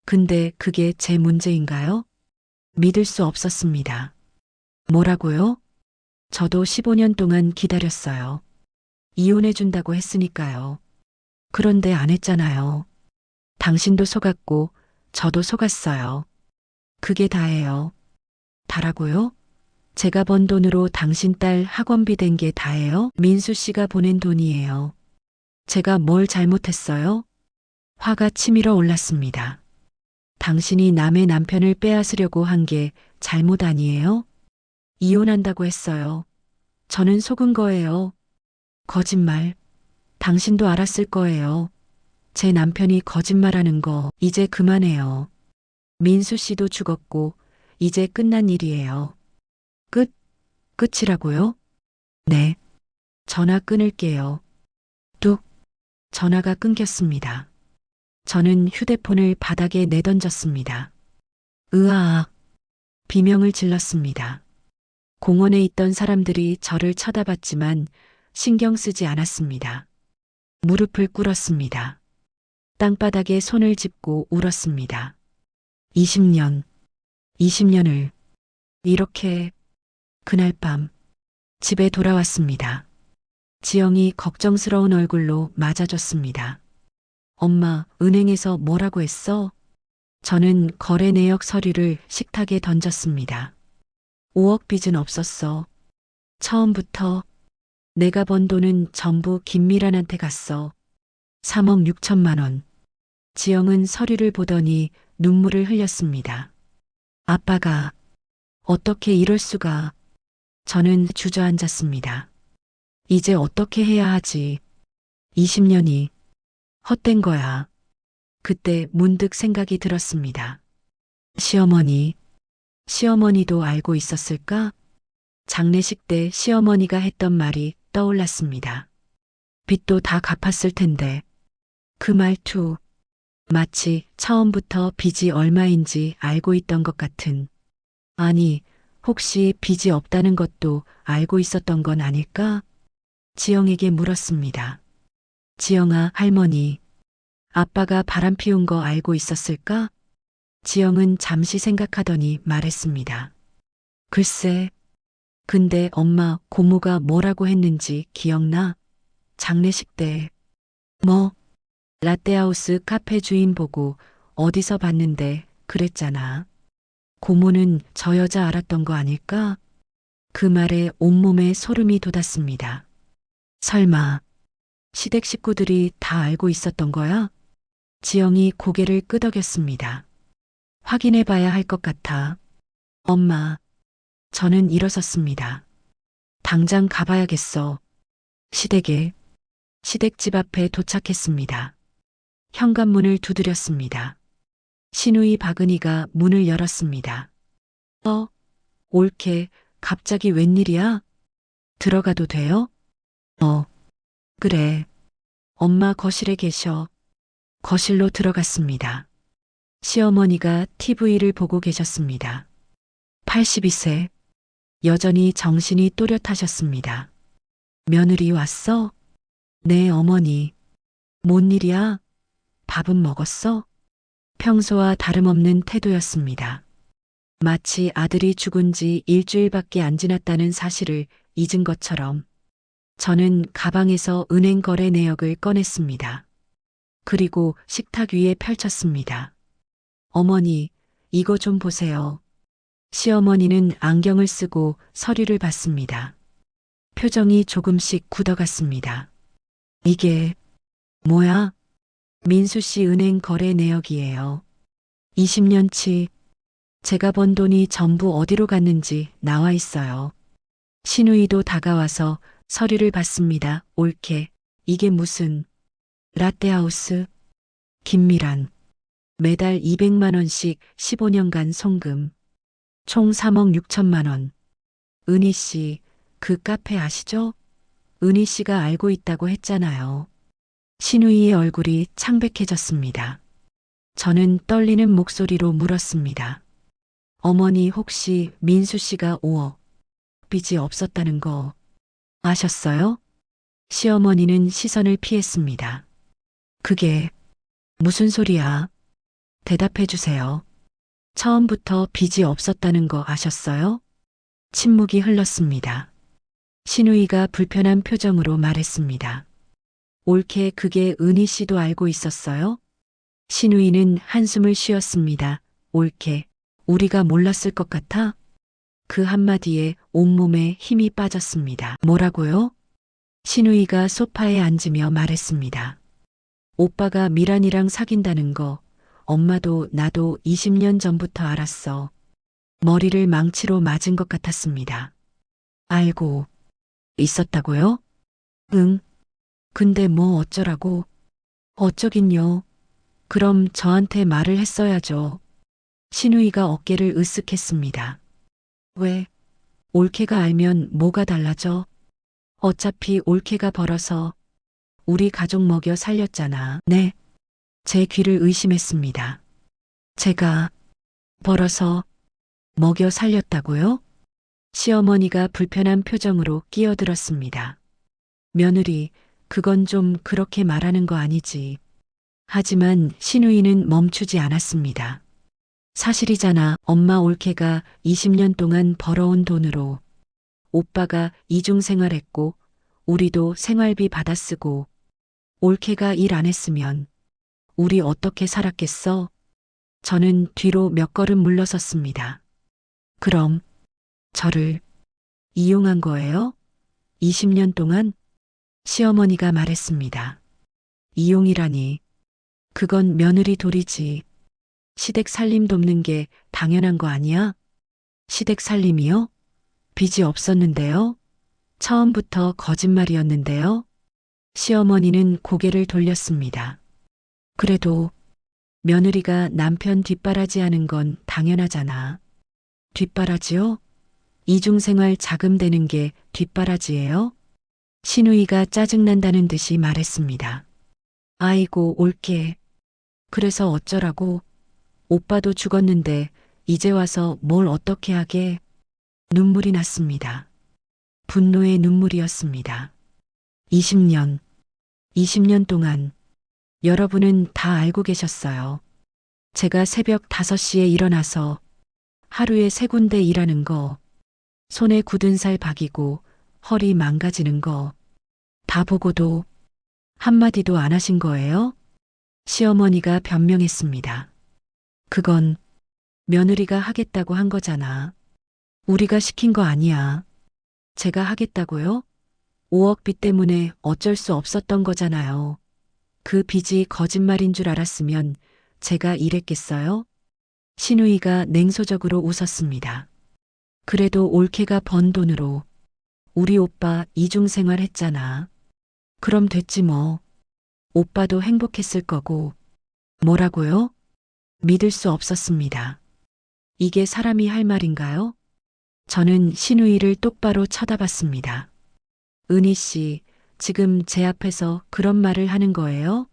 근데 그게 제 문제인가요? 믿을 수 없었습니다. 뭐라고요? 저도 15년 동안 기다렸어요. 이혼해준다고 했으니까요. 그런데 안 했잖아요. 당신도 속았고 저도 속았어요. 그게 다예요. 다라고요? 제가 번 돈으로 당신 딸 학원비 댄 게 다예요? 민수 씨가 보낸 돈이에요. 제가 뭘 잘못했어요? 화가 치밀어 올랐습니다. 당신이 남의 남편을 빼앗으려고 한 게 잘못 아니에요? 이혼한다고 했어요. 저는 속은 거예요. 거짓말. 당신도 알았을 거예요. 제 남편이 거짓말하는 거 이제 그만해요. 민수 씨도 죽었고 이제 끝난 일이에요. 끝? 끝이라고요? 네. 전화 끊을게요. 뚝. 전화가 끊겼습니다. 저는 휴대폰을 바닥에 내던졌습니다. 으아악. 비명을 질렀습니다. 공원에 있던 사람들이 저를 쳐다봤지만 신경 쓰지 않았습니다. 무릎을 꿇었습니다. 땅바닥에 손을 짚고 울었습니다. 20년을 이렇게. 그날 밤 집에 돌아왔습니다. 지영이 걱정스러운 얼굴로 맞아줬습니다. 엄마, 은행에서 뭐라고 했어? 저는 거래 내역 서류를 식탁에 던졌습니다. 5억 빚은 없었어. 처음부터 내가 번 돈은 전부 김미란한테 갔어. 3억 6천만 원. 지영은 서류를 보더니 눈물을 흘렸습니다. 아빠가 어떻게 이럴 수가. 저는 주저앉았습니다. 이제 어떻게 해야 하지? 20년이 헛된 거야. 그때 문득 생각이 들었습니다. 시어머니도 알고 있었을까? 장례식 때 시어머니가 했던 말이 떠올랐습니다. 빚도 다 갚았을 텐데. 그 말투, 마치 처음부터 빚이 얼마인지 알고 있던 것 같은. 아니, 혹시 빚이 없다는 것도 알고 있었던 건 아닐까? 지영에게 물었습니다. 지영아, 할머니, 아빠가 바람 피운 거 알고 있었을까? 지영은 잠시 생각하더니 말했습니다. 글쎄, 근데 엄마, 고모가 뭐라고 했는지 기억나? 장례식 때. 뭐, 라떼하우스 카페 주인 보고 어디서 봤는데 그랬잖아. 고모는 저 여자 알았던 거 아닐까? 그 말에 온몸에 소름이 돋았습니다. 설마 시댁 식구들이 다 알고 있었던 거야? 지영이 고개를 끄덕였습니다. 확인해 봐야 할 것 같아. 엄마, 저는 일어섰습니다. 당장 가봐야겠어. 시댁에, 시댁집 앞에 도착했습니다. 현관문을 두드렸습니다. 시누이 박은희가 문을 열었습니다. 올케, 갑자기 웬일이야? 들어가도 돼요? 그래. 엄마 거실에 계셔. 거실로 들어갔습니다. 시어머니가 TV를 보고 계셨습니다. 82세. 여전히 정신이 또렷하셨습니다. 며느리 왔어? 네, 어머니. 뭔 일이야? 밥은 먹었어? 평소와 다름없는 태도였습니다. 마치 아들이 죽은 지 일주일밖에 안 지났다는 사실을 잊은 것처럼 저는 가방에서 은행 거래 내역을 꺼냈습니다. 그리고 식탁 위에 펼쳤습니다. 어머니, 이거 좀 보세요. 시어머니는 안경을 쓰고 서류를 봤습니다. 표정이 조금씩 굳어갔습니다. 이게 뭐야? 민수 씨 은행 거래 내역이에요. 20년치 제가 번 돈이 전부 어디로 갔는지 나와 있어요. 시누이도 다가와서 서류를 봤습니다. 올케, 이게 무슨 라떼하우스? 김미란, 매달 200만 원씩 15년간 송금, 총 3억 6천만 원. 은희 씨, 그 카페 아시죠? 은희 씨가 알고 있다고 했잖아요. 시누이의 얼굴이 창백해졌습니다. 저는 떨리는 목소리로 물었습니다. 어머니 혹시 민수 씨가 5억 빚이 없었다는 거 아셨어요? 시어머니는 시선을 피했습니다. 그게 무슨 소리야? 대답해 주세요. 처음부터 빚이 없었다는 거 아셨어요? 침묵이 흘렀습니다. 시누이가 불편한 표정으로 말했습니다. 올케 그게 은희 씨도 알고 있었어요? 시누이는 한숨을 쉬었습니다. 올케, 우리가 몰랐을 것 같아? 그 한마디에 온몸에 힘이 빠졌습니다. 뭐라고요? 시누이가 소파에 앉으며 말했습니다. 오빠가 미란이랑 사귄다는 거 엄마도 나도 20년 전부터 알았어. 머리를 망치로 맞은 것 같았습니다. 알고 있었다고요? 응. 근데 뭐 어쩌라고? 어쩌긴요. 그럼 저한테 말을 했어야죠. 시누이가 어깨를 으쓱했습니다. 왜? 올케가 알면 뭐가 달라져? 어차피 올케가 벌어서 우리 가족 먹여 살렸잖아. 네. 제 귀를 의심했습니다. 제가 벌어서 먹여 살렸다고요? 시어머니가 불편한 표정으로 끼어들었습니다. 며느리, 그건 좀 그렇게 말하는 거 아니지. 하지만 시누이는 멈추지 않았습니다. 사실이잖아. 엄마 올케가 20년 동안 벌어온 돈으로 오빠가 이중생활했고 우리도 생활비 받아 쓰고 올케가 일 안 했으면 우리 어떻게 살았겠어? 저는 뒤로 몇 걸음 물러섰습니다. 그럼 저를 이용한 거예요? 20년 동안? 시어머니가 말했습니다. 이용이라니. 그건 며느리 도리지. 시댁 살림 돕는 게 당연한 거 아니야? 시댁 살림이요? 빚이 없었는데요? 처음부터 거짓말이었는데요? 시어머니는 고개를 돌렸습니다. 그래도 며느리가 남편 뒷바라지하는 건 당연하잖아. 뒷바라지요? 이중생활 자금 되는 게 뒷바라지예요? 시누이가 짜증난다는 듯이 말했습니다. 아이고 올게. 그래서 어쩌라고. 오빠도 죽었는데 이제 와서 뭘 어떻게 하게. 눈물이 났습니다. 분노의 눈물이었습니다. 20년 동안 여러분은 다 알고 계셨어요. 제가 새벽 5시에 일어나서 하루에 3군데 일하는 거, 손에 굳은 살 박이고 허리 망가지는 거 다 보고도 한마디도 안 하신 거예요? 시어머니가 변명했습니다. 그건 며느리가 하겠다고 한 거잖아. 우리가 시킨 거 아니야. 제가 하겠다고요? 5억 빚 때문에 어쩔 수 없었던 거잖아요. 그 빚이 거짓말인 줄 알았으면 제가 이랬겠어요? 신우이가 냉소적으로 웃었습니다. 그래도 올케가 번 돈으로 우리 오빠 이중생활 했잖아. 그럼 됐지 뭐. 오빠도 행복했을 거고. 뭐라고요? 믿을 수 없었습니다. 이게 사람이 할 말인가요? 저는 신우이를 똑바로 쳐다봤습니다. 은희 씨, 지금 제 앞에서 그런 말을 하는 거예요?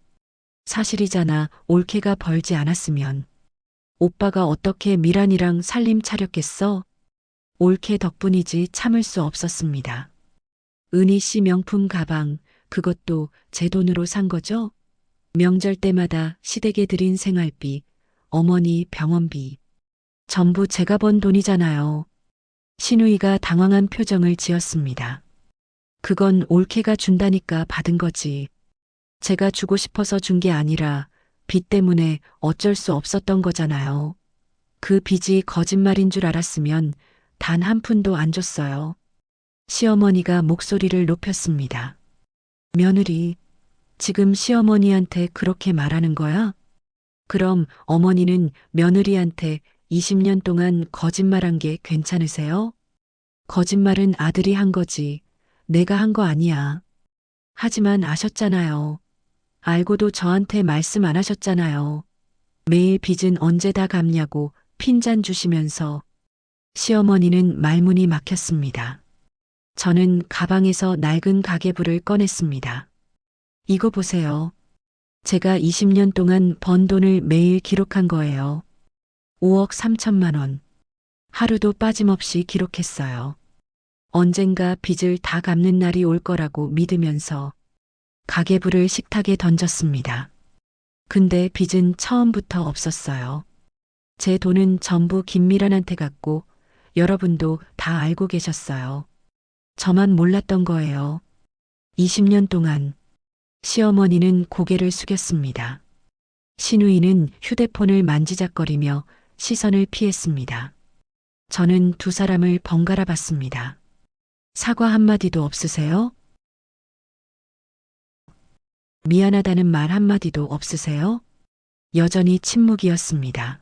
사실이잖아. 올케가 벌지 않았으면 오빠가 어떻게 미란이랑 살림 차렸겠어? 올케 덕분이지 참을 수 없었습니다. 은희 씨 명품 가방, 그것도 제 돈으로 산 거죠? 명절 때마다 시댁에 드린 생활비, 어머니 병원비, 전부 제가 번 돈이잖아요. 신우이가 당황한 표정을 지었습니다. 그건 올케가 준다니까 받은 거지. 제가 주고 싶어서 준 게 아니라 빚 때문에 어쩔 수 없었던 거잖아요. 그 빚이 거짓말인 줄 알았으면 단 한 푼도 안 줬어요. 시어머니가 목소리를 높였습니다. 며느리, 지금 시어머니한테 그렇게 말하는 거야? 그럼 어머니는 며느리한테 20년 동안 거짓말한 게 괜찮으세요? 거짓말은 아들이 한 거지. 내가 한 거 아니야. 하지만 아셨잖아요. 알고도 저한테 말씀 안 하셨잖아요. 매일 빚은 언제 다 갚냐고 핀잔 주시면서. 시어머니는 말문이 막혔습니다. 저는 가방에서 낡은 가계부를 꺼냈습니다. 이거 보세요. 제가 20년 동안 번 돈을 매일 기록한 거예요. 5억 3천만 원. 하루도 빠짐없이 기록했어요. 언젠가 빚을 다 갚는 날이 올 거라고 믿으면서 가계부를 식탁에 던졌습니다. 근데 빚은 처음부터 없었어요. 제 돈은 전부 김미란한테 갔고 여러분도 다 알고 계셨어요. 저만 몰랐던 거예요. 20년 동안. 시어머니는 고개를 숙였습니다. 신우이는 휴대폰을 만지작거리며 시선을 피했습니다. 저는 두 사람을 번갈아 봤습니다. 사과 한마디도 없으세요? 미안하다는 말 한마디도 없으세요? 여전히 침묵이었습니다.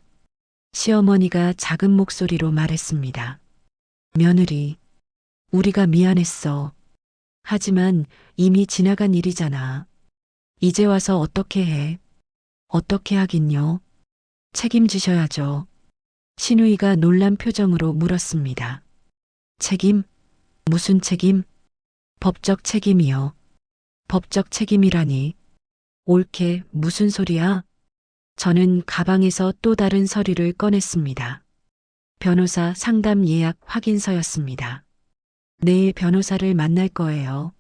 시어머니가 작은 목소리로 말했습니다. 며느리, 우리가 미안했어. 하지만 이미 지나간 일이잖아. 이제 와서 어떻게 해? 어떻게 하긴요? 책임지셔야죠. 신우이가 놀란 표정으로 물었습니다. 책임? 무슨 책임? 법적 책임이요. 법적 책임이라니. 옳게 무슨 소리야? 저는 가방에서 또 다른 서류를 꺼냈습니다. 변호사 상담 예약 확인서였습니다. 내일 변호사를 만날 거예요.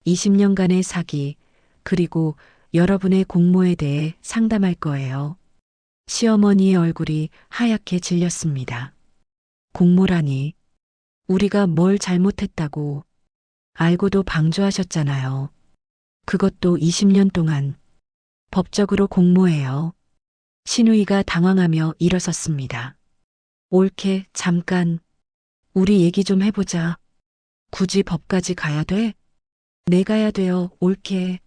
20년간의 사기, 그리고 여러분의 공모에 대해 상담할 거예요. 시어머니의 얼굴이 하얗게 질렸습니다. 공모라니. 우리가 뭘 잘못했다고. 알고도 방조하셨잖아요. 그것도 20년 동안. 법적으로 공모해요. 신우이가 당황하며 일어섰습니다. 옳게 잠깐. 우리 얘기 좀 해보자. 굳이 법까지 가야 돼? 내 가야 돼요, 옳게.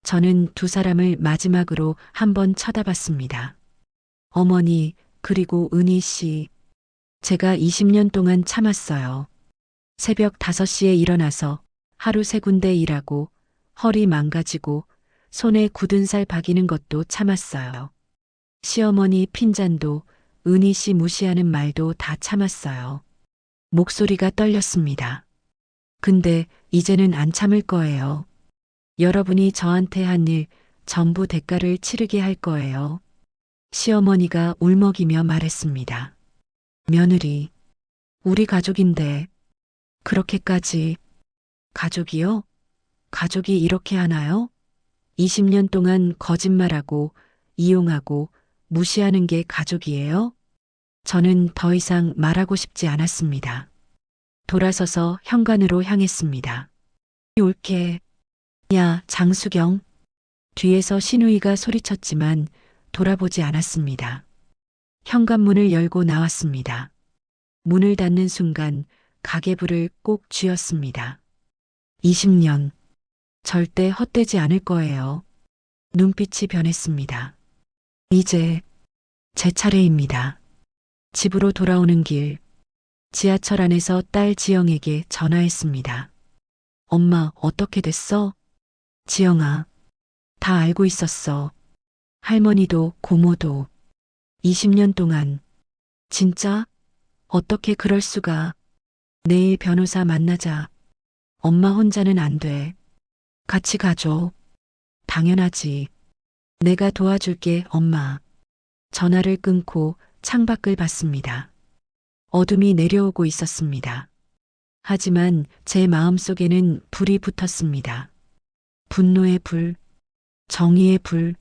저는 두 사람을 마지막으로 한번 쳐다봤습니다. 어머니, 그리고 은희 씨. 제가 20년 동안 참았어요. 새벽 5시에 일어나서 하루 3군데 일하고 허리 망가지고 손에 굳은 살 박이는 것도 참았어요. 시어머니 핀잔도 은희 씨 무시하는 말도 다 참았어요. 목소리가 떨렸습니다. 근데 이제는 안 참을 거예요. 여러분이 저한테 한 일 전부 대가를 치르게 할 거예요. 시어머니가 울먹이며 말했습니다. 며느리, 우리 가족인데 그렇게까지. 가족이요? 가족이 이렇게 하나요? 20년 동안 거짓말하고 이용하고 무시하는 게 가족이에요? 저는 더 이상 말하고 싶지 않았습니다. 돌아서서 현관으로 향했습니다. 옳게. 야, 장수경. 뒤에서 신우이가 소리쳤지만 돌아보지 않았습니다. 현관문을 열고 나왔습니다. 문을 닫는 순간 가계부를 꼭 쥐었습니다. 20년. 절대 헛되지 않을 거예요. 눈빛이 변했습니다. 이제 제 차례입니다. 집으로 돌아오는 길, 지하철 안에서 딸 지영에게 전화했습니다. 엄마, 어떻게 됐어? 지영아, 다 알고 있었어. 할머니도 고모도 20년 동안. 진짜? 어떻게 그럴 수가. 내일 변호사 만나자. 엄마 혼자는 안 돼. 같이 가줘. 당연하지. 내가 도와줄게, 엄마. 전화를 끊고 창밖을 봤습니다. 어둠이 내려오고 있었습니다. 하지만 제 마음속에는 불이 붙었습니다. 분노의 불, 정의의 불.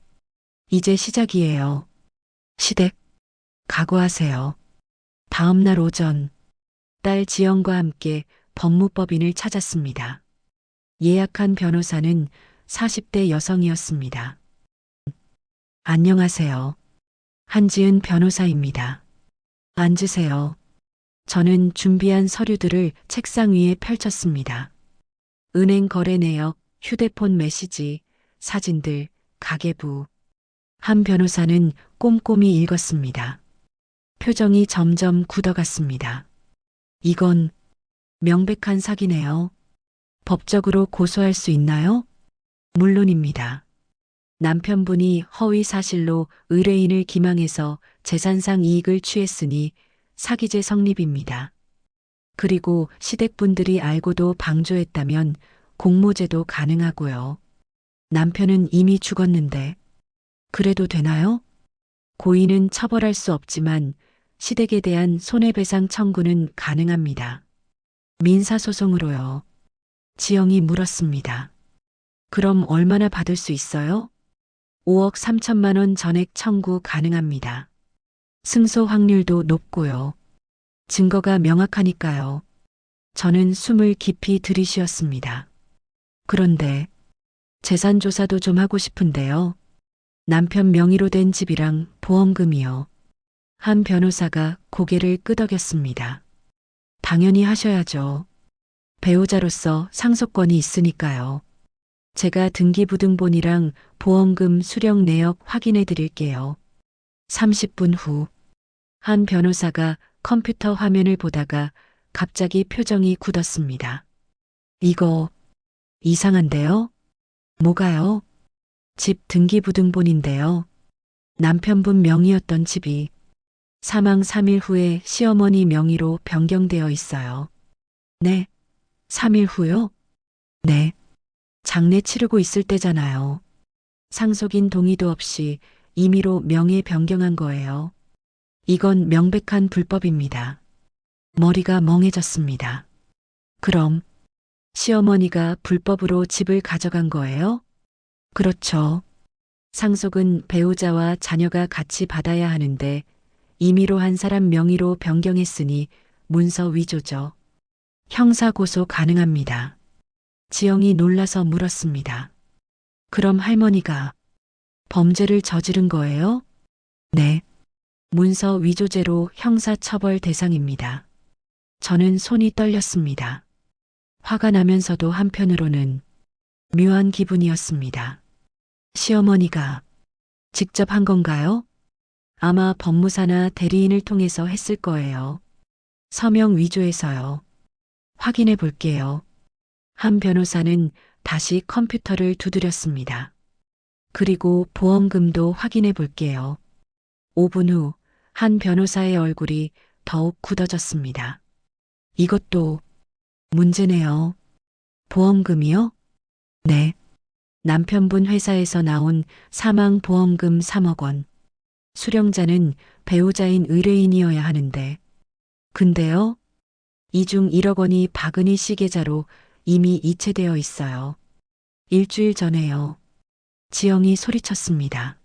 이제 시작이에요. 시댁, 각오하세요. 다음 날 오전, 딸 지영과 함께 법무법인을 찾았습니다. 예약한 변호사는 40대 여성이었습니다. 안녕하세요. 한지은 변호사입니다. 앉으세요. 저는 준비한 서류들을 책상 위에 펼쳤습니다. 은행 거래 내역, 휴대폰 메시지, 사진들, 가계부. 한 변호사는 꼼꼼히 읽었습니다. 표정이 점점 굳어갔습니다. 이건 명백한 사기네요. 법적으로 고소할 수 있나요? 물론입니다. 남편분이 허위 사실로 의뢰인을 기망해서 재산상 이익을 취했으니 사기죄 성립입니다. 그리고 시댁분들이 알고도 방조했다면 공모죄도 가능하고요. 남편은 이미 죽었는데 그래도 되나요? 고의는 처벌할 수 없지만 시댁에 대한 손해배상 청구는 가능합니다. 민사소송으로요. 지영이 물었습니다. 그럼 얼마나 받을 수 있어요? 5억 3천만 원 전액 청구 가능합니다. 승소 확률도 높고요. 증거가 명확하니까요. 저는 숨을 깊이 들이쉬었습니다. 그런데 재산 조사도 좀 하고 싶은데요. 남편 명의로 된 집이랑 보험금이요. 한 변호사가 고개를 끄덕였습니다. 당연히 하셔야죠. 배우자로서 상속권이 있으니까요. 제가 등기부등본이랑 보험금 수령 내역 확인해 드릴게요. 30분 후, 한 변호사가 컴퓨터 화면을 보다가 갑자기 표정이 굳었습니다. 이거 이상한데요? 뭐가요? 집 등기부등본인데요. 남편분 명의였던 집이 사망 3일 후에 시어머니 명의로 변경되어 있어요. 네? 3일 후요? 네. 장례 치르고 있을 때잖아요. 상속인 동의도 없이 임의로 명예 변경한 거예요. 이건 명백한 불법입니다. 머리가 멍해졌습니다. 그럼 시어머니가 불법으로 집을 가져간 거예요? 그렇죠. 상속은 배우자와 자녀가 같이 받아야 하는데 임의로 한 사람 명의로 변경했으니 문서 위조죠. 형사고소 가능합니다. 지영이 놀라서 물었습니다. 그럼 할머니가 범죄를 저지른 거예요? 네. 문서 위조죄로 형사처벌 대상입니다. 저는 손이 떨렸습니다. 화가 나면서도 한편으로는 묘한 기분이었습니다. 시어머니가 직접 한 건가요? 아마 법무사나 대리인을 통해서 했을 거예요. 서명 위조해서요. 확인해 볼게요. 한 변호사는 다시 컴퓨터를 두드렸습니다. 그리고 보험금도 확인해 볼게요. 5분 후 한 변호사의 얼굴이 더욱 굳어졌습니다. 이것도 문제네요. 보험금이요? 네. 남편분 회사에서 나온 사망 보험금 3억 원. 수령자는 배우자인 의뢰인이어야 하는데. 근데요? 이 중 1억 원이 박은희 씨 계좌로 이미 이체되어 있어요. 일주일 전에요. 지영이 소리쳤습니다.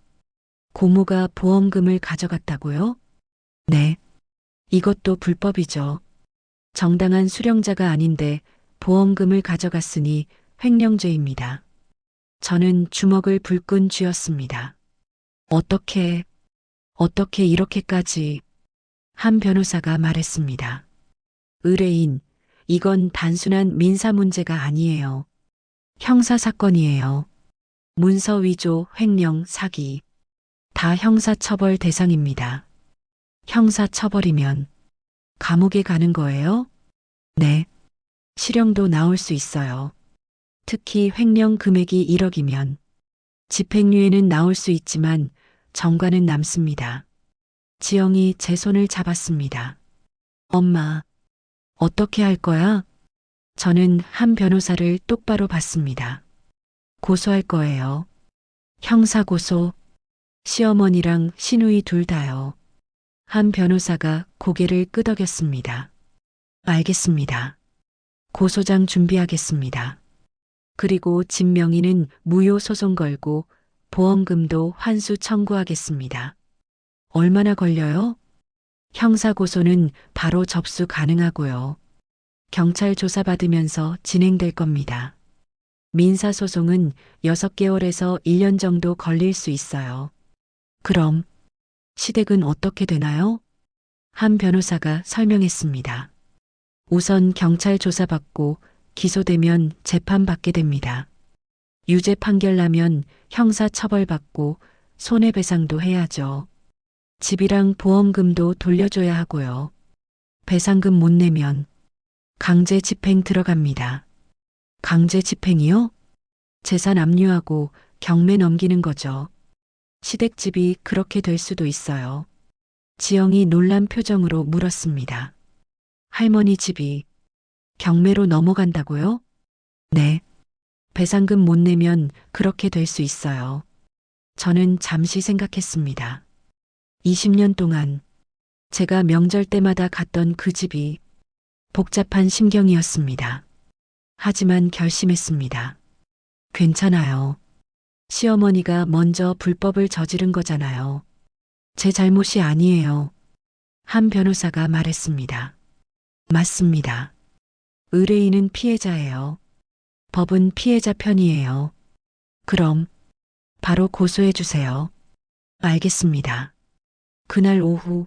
고모가 보험금을 가져갔다고요? 네. 이것도 불법이죠. 정당한 수령자가 아닌데 보험금을 가져갔으니 횡령죄입니다. 저는 주먹을 불끈 쥐었습니다. 어떻게 이렇게까지? 한 변호사가 말했습니다. 의뢰인, 이건 단순한 민사 문제가 아니에요. 형사 사건이에요. 문서 위조, 횡령, 사기. 다 형사처벌 대상입니다. 형사처벌이면 감옥에 가는 거예요? 네. 실형도 나올 수 있어요. 특히 횡령 금액이 1억이면 집행유예는 나올 수 있지만 정과는 남습니다. 지영이 제 손을 잡았습니다. 엄마, 어떻게 할 거야? 저는 한 변호사를 똑바로 봤습니다. 고소할 거예요. 형사고소. 시어머니랑 시누이 둘 다요. 한 변호사가 고개를 끄덕였습니다. 알겠습니다. 고소장 준비하겠습니다. 그리고 진명이는 무효 소송 걸고 보험금도 환수 청구하겠습니다. 얼마나 걸려요? 형사고소는 바로 접수 가능하고요. 경찰 조사받으면서 진행될 겁니다. 민사소송은 6개월에서 1년 정도 걸릴 수 있어요. 그럼 시댁은 어떻게 되나요? 한 변호사가 설명했습니다. 우선 경찰 조사받고 기소되면 재판받게 됩니다. 유죄 판결 나면 형사 처벌받고 손해배상도 해야죠. 집이랑 보험금도 돌려줘야 하고요. 배상금 못 내면 강제 집행 들어갑니다. 강제 집행이요? 재산 압류하고 경매 넘기는 거죠. 시댁집이 그렇게 될 수도 있어요. 지영이 놀란 표정으로 물었습니다. 할머니 집이 경매로 넘어간다고요? 네. 배상금 못 내면 그렇게 될 수 있어요. 저는 잠시 생각했습니다. 20년 동안 제가 명절 때마다 갔던 그 집이 복잡한 심경이었습니다. 하지만 결심했습니다. 괜찮아요. 시어머니가 먼저 불법을 저지른 거잖아요. 제 잘못이 아니에요. 한 변호사가 말했습니다. 맞습니다. 의뢰인은 피해자예요. 법은 피해자 편이에요. 그럼 바로 고소해 주세요. 알겠습니다. 그날 오후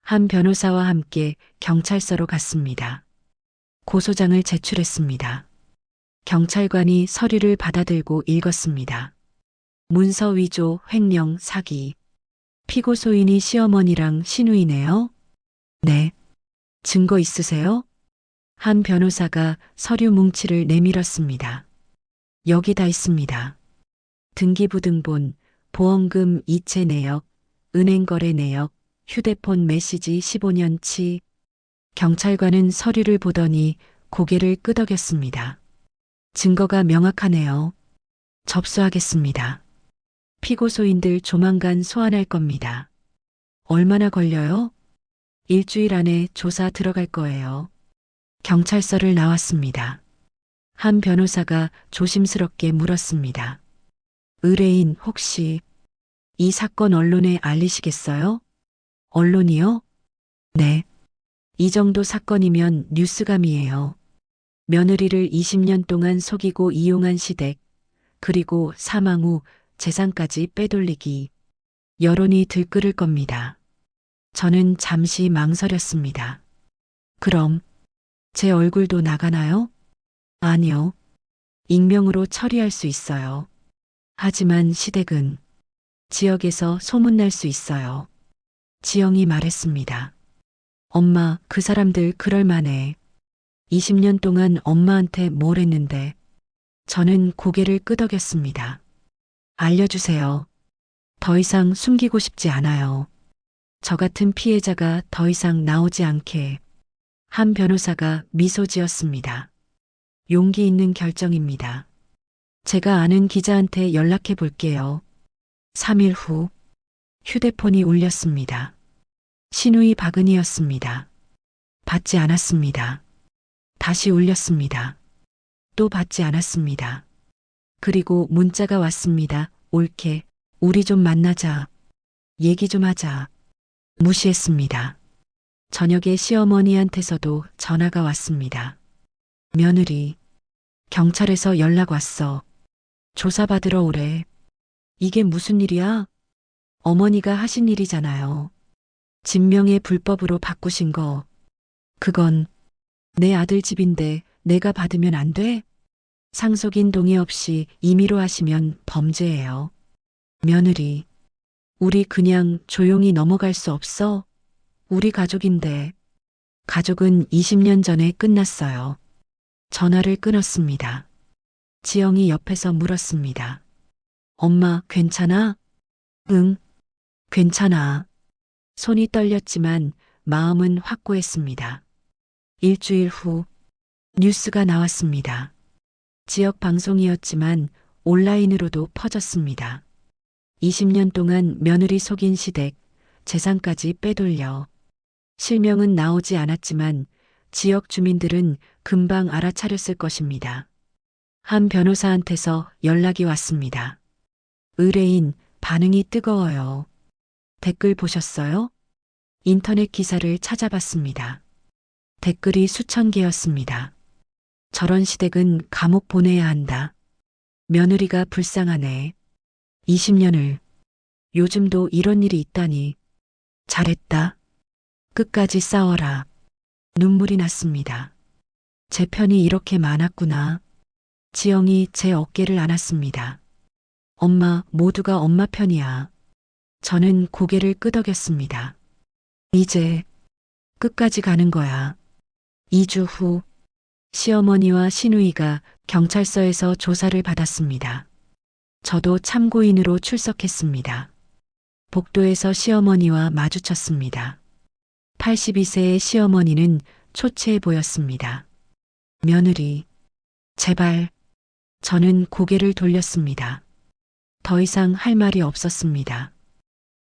한 변호사와 함께 경찰서로 갔습니다. 고소장을 제출했습니다. 경찰관이 서류를 받아들고 읽었습니다. 문서 위조, 횡령, 사기. 피고소인이 시어머니랑 시누이네요? 네. 증거 있으세요? 한 변호사가 서류 뭉치를 내밀었습니다. 여기 다 있습니다. 등기부등본, 보험금 이체 내역, 은행거래 내역, 휴대폰 메시지 15년치. 경찰관은 서류를 보더니 고개를 끄덕였습니다. 증거가 명확하네요. 접수하겠습니다. 피고소인들 조만간 소환할 겁니다. 얼마나 걸려요? 일주일 안에 조사 들어갈 거예요. 경찰서를 나왔습니다. 한 변호사가 조심스럽게 물었습니다. 의뢰인 혹시 이 사건 언론에 알리시겠어요? 언론이요? 네. 이 정도 사건이면 뉴스감이에요. 며느리를 20년 동안 속이고 이용한 시댁, 그리고 사망 후 재산까지 빼돌리기. 여론이 들끓을 겁니다. 저는 잠시 망설였습니다. 그럼 제 얼굴도 나가나요? 아니요. 익명으로 처리할 수 있어요. 하지만 시댁은 지역에서 소문날 수 있어요. 지영이 말했습니다. 엄마, 그 사람들 그럴 만해. 20년 동안 엄마한테 뭘 했는데. 저는 고개를 끄덕였습니다. 알려주세요. 더 이상 숨기고 싶지 않아요. 저 같은 피해자가 더 이상 나오지 않게. 한 변호사가 미소 지었습니다. 용기 있는 결정입니다. 제가 아는 기자한테 연락해 볼게요. 3일 후 휴대폰이 울렸습니다. 시누이 박은희였습니다. 받지 않았습니다. 다시 울렸습니다. 또 받지 않았습니다. 그리고 문자가 왔습니다. 옳게, 우리 좀 만나자. 얘기 좀 하자. 무시했습니다. 저녁에 시어머니한테서도 전화가 왔습니다. 며느리, 경찰에서 연락 왔어. 조사받으러 오래. 이게 무슨 일이야? 어머니가 하신 일이잖아요. 진명에 불법으로 바꾸신 거. 그건 내 아들 집인데 내가 받으면 안 돼? 상속인 동의 없이 임의로 하시면 범죄예요. 며느리, 우리 그냥 조용히 넘어갈 수 없어? 우리 가족인데. 가족은 20년 전에 끝났어요. 전화를 끊었습니다. 지영이 옆에서 물었습니다. 엄마, 괜찮아? 응, 괜찮아. 손이 떨렸지만 마음은 확고했습니다. 일주일 후 뉴스가 나왔습니다. 지역 방송이었지만 온라인으로도 퍼졌습니다. 20년 동안 며느리 속인 시댁, 재산까지 빼돌려. 실명은 나오지 않았지만 지역 주민들은 금방 알아차렸을 것입니다. 한 변호사한테서 연락이 왔습니다. 의뢰인, 반응이 뜨거워요. 댓글 보셨어요? 인터넷 기사를 찾아봤습니다. 댓글이 수천 개였습니다. 저런 시댁은 감옥 보내야 한다. 며느리가 불쌍하네. 20년을. 요즘도 이런 일이 있다니. 잘했다. 끝까지 싸워라. 눈물이 났습니다. 제 편이 이렇게 많았구나. 지영이 제 어깨를 안았습니다. 엄마, 모두가 엄마 편이야. 저는 고개를 끄덕였습니다. 이제 끝까지 가는 거야. 2주 후 시어머니와 시누이가 경찰서에서 조사를 받았습니다. 저도 참고인으로 출석했습니다. 복도에서 시어머니와 마주쳤습니다. 82세의 시어머니는 초췌해 보였습니다. 며느리, 제발. 저는 고개를 돌렸습니다. 더 이상 할 말이 없었습니다.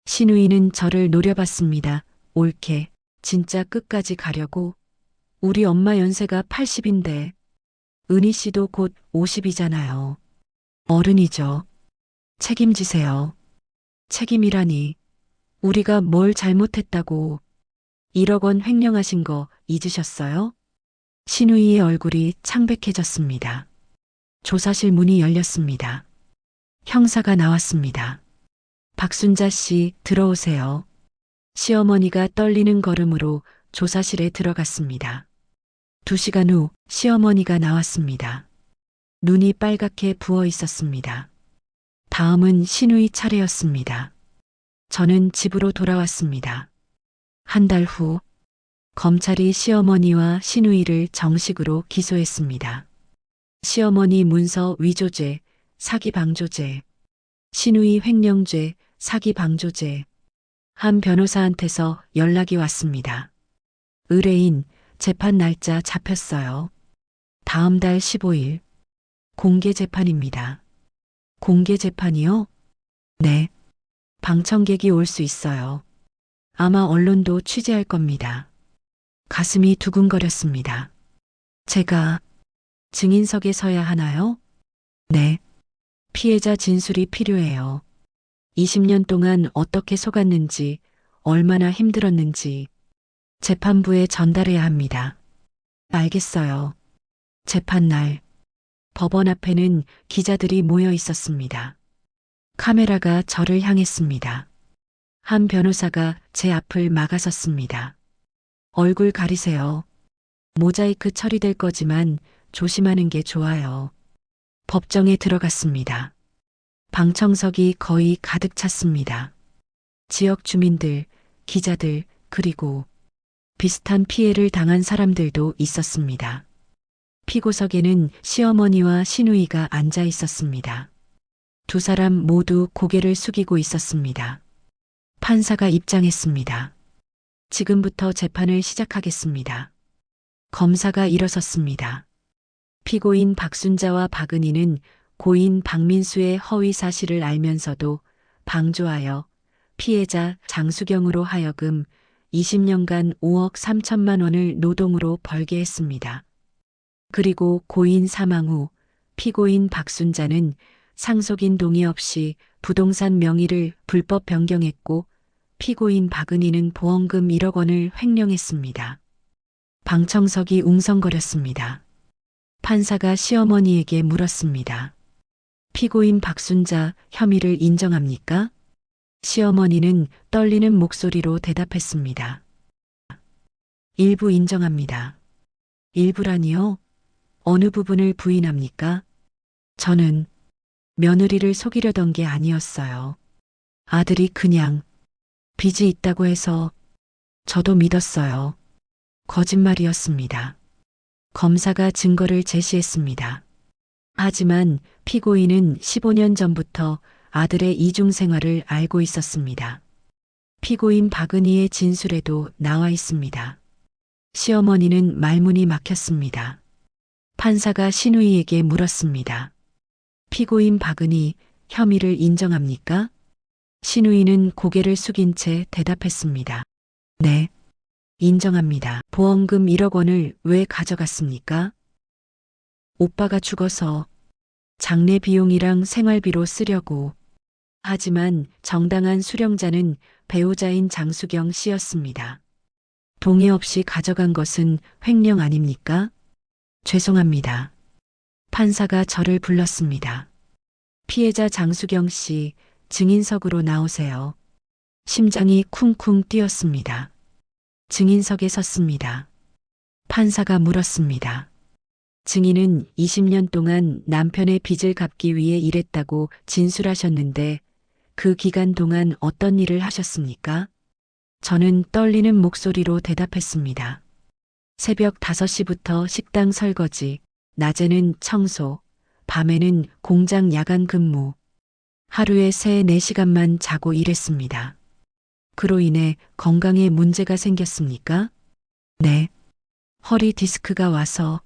시누이는 저를 노려봤습니다. 옳게, 진짜 끝까지 가려고. 우리 엄마 연세가 80인데 은희 씨도 곧 50이잖아요. 어른이죠. 책임지세요. 책임이라니. 우리가 뭘 잘못했다고. 1억 원 횡령하신 거 잊으셨어요? 시누이의 얼굴이 창백해졌습니다. 조사실 문이 열렸습니다. 형사가 나왔습니다. 박순자 씨, 들어오세요. 시어머니가 떨리는 걸음으로 조사실에 들어갔습니다. 2시간 후 시어머니가 나왔습니다. 눈이 빨갛게 부어 있었습니다. 다음은 시누이 차례였습니다. 저는 집으로 돌아왔습니다. 한 달 후 검찰이 시어머니와 시누이를 정식으로 기소했습니다. 시어머니 문서 위조죄, 사기 방조죄, 시누이 횡령죄, 사기 방조죄. 한 변호사한테서 연락이 왔습니다. 의뢰인, 재판 날짜 잡혔어요. 다음 달 15일. 공개 재판입니다. 공개 재판이요? 네. 방청객이 올 수 있어요. 아마 언론도 취재할 겁니다. 가슴이 두근거렸습니다. 제가 증인석에 서야 하나요? 네. 피해자 진술이 필요해요. 20년 동안 어떻게 속았는지, 얼마나 힘들었는지 재판부에 전달해야 합니다. 알겠어요. 재판날 법원 앞에는 기자들이 모여 있었습니다. 카메라가 저를 향했습니다. 한 변호사가 제 앞을 막아섰습니다. 얼굴 가리세요. 모자이크 처리될 거지만 조심하는 게 좋아요. 법정에 들어갔습니다. 방청석이 거의 가득 찼습니다. 지역 주민들, 기자들, 그리고 비슷한 피해를 당한 사람들도 있었습니다. 피고석에는 시어머니와 시누이가 앉아 있었습니다. 두 사람 모두 고개를 숙이고 있었습니다. 판사가 입장했습니다. 지금부터 재판을 시작하겠습니다. 검사가 일어섰습니다. 피고인 박순자와 박은희는 고인 박민수의 허위 사실을 알면서도 방조하여 피해자 장수경으로 하여금 20년간 5억 3천만 원을 노동으로 벌게 했습니다. 그리고 고인 사망 후 피고인 박순자는 상속인 동의 없이 부동산 명의를 불법 변경했고 피고인 박은희는 보험금 1억 원을 횡령했습니다. 방청석이 웅성거렸습니다. 판사가 시어머니에게 물었습니다. 피고인 박순자 혐의를 인정합니까? 시어머니는 떨리는 목소리로 대답했습니다. 일부 인정합니다. 일부라니요? 어느 부분을 부인합니까? 저는 며느리를 속이려던 게 아니었어요. 아들이 그냥 빚이 있다고 해서 저도 믿었어요. 거짓말이었습니다. 검사가 증거를 제시했습니다. 하지만 피고인은 15년 전부터 아들의 이중 생활을 알고 있었습니다. 피고인 박은희의 진술에도 나와 있습니다. 시어머니는 말문이 막혔습니다. 판사가 신우이에게 물었습니다. 피고인 박은희 혐의를 인정합니까? 신우이는 고개를 숙인 채 대답했습니다. 네, 인정합니다. 보험금 1억 원을 왜 가져갔습니까? 오빠가 죽어서 장례 비용이랑 생활비로 쓰려고. 하지만 정당한 수령자는 배우자인 장수경 씨였습니다. 동의 없이 가져간 것은 횡령 아닙니까? 죄송합니다. 판사가 저를 불렀습니다. 피해자 장수경 씨, 증인석으로 나오세요. 심장이 쿵쿵 뛰었습니다. 증인석에 섰습니다. 판사가 물었습니다. 증인은 20년 동안 남편의 빚을 갚기 위해 일했다고 진술하셨는데 그 기간 동안 어떤 일을 하셨습니까? 저는 떨리는 목소리로 대답했습니다. 새벽 5시부터 식당 설거지, 낮에는 청소, 밤에는 공장 야간 근무. 하루에 3-4시간만 자고 일했습니다. 그로 인해 건강에 문제가 생겼습니까? 네. 허리 디스크가 와서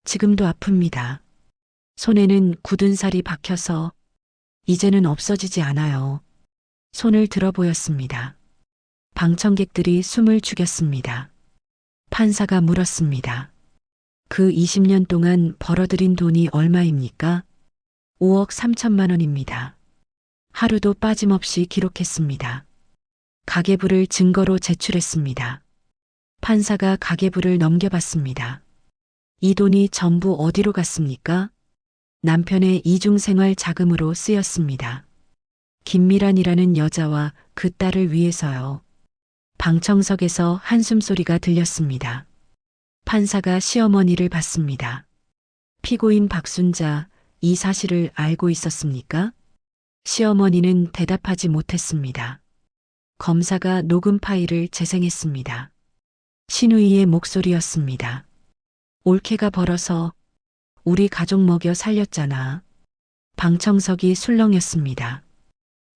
지금도 아픕니다. 손에는 굳은 살이 박혀서 이제는 없어지지 않아요. 손을 들어 보였습니다. 방청객들이 숨을 죽였습니다. 판사가 물었습니다. 그 20년 동안 벌어들인 돈이 얼마입니까? 5억 3천만 원입니다. 하루도 빠짐없이 기록했습니다. 가계부를 증거로 제출했습니다. 판사가 가계부를 넘겨봤습니다. 이 돈이 전부 어디로 갔습니까? 남편의 이중생활 자금으로 쓰였습니다. 김미란이라는 여자와 그 딸을 위해서요. 방청석에서 한숨소리가 들렸습니다. 판사가 시어머니를 봤습니다. 피고인 박순자, 이 사실을 알고 있었습니까? 시어머니는 대답하지 못했습니다. 검사가 녹음 파일을 재생했습니다. 신우이의 목소리였습니다. 올케가 벌어서 우리 가족 먹여 살렸잖아. 방청석이 술렁였습니다.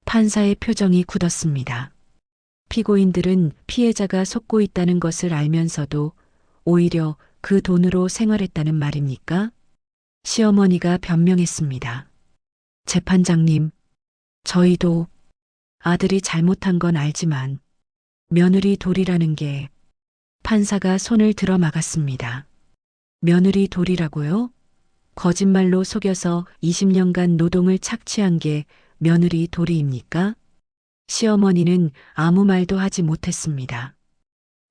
판사의 표정이 굳었습니다. 피고인들은 피해자가 속고 있다는 것을 알면서도 오히려 그 돈으로 생활했다는 말입니까? 시어머니가 변명했습니다. 재판장님, 저희도 아들이 잘못한 건 알지만 며느리 돌이라는 게. 판사가 손을 들어 막았습니다. 며느리 돌이라고요? 거짓말로 속여서 20년간 노동을 착취한 게 며느리 돌이입니까? 시어머니는 아무 말도 하지 못했습니다.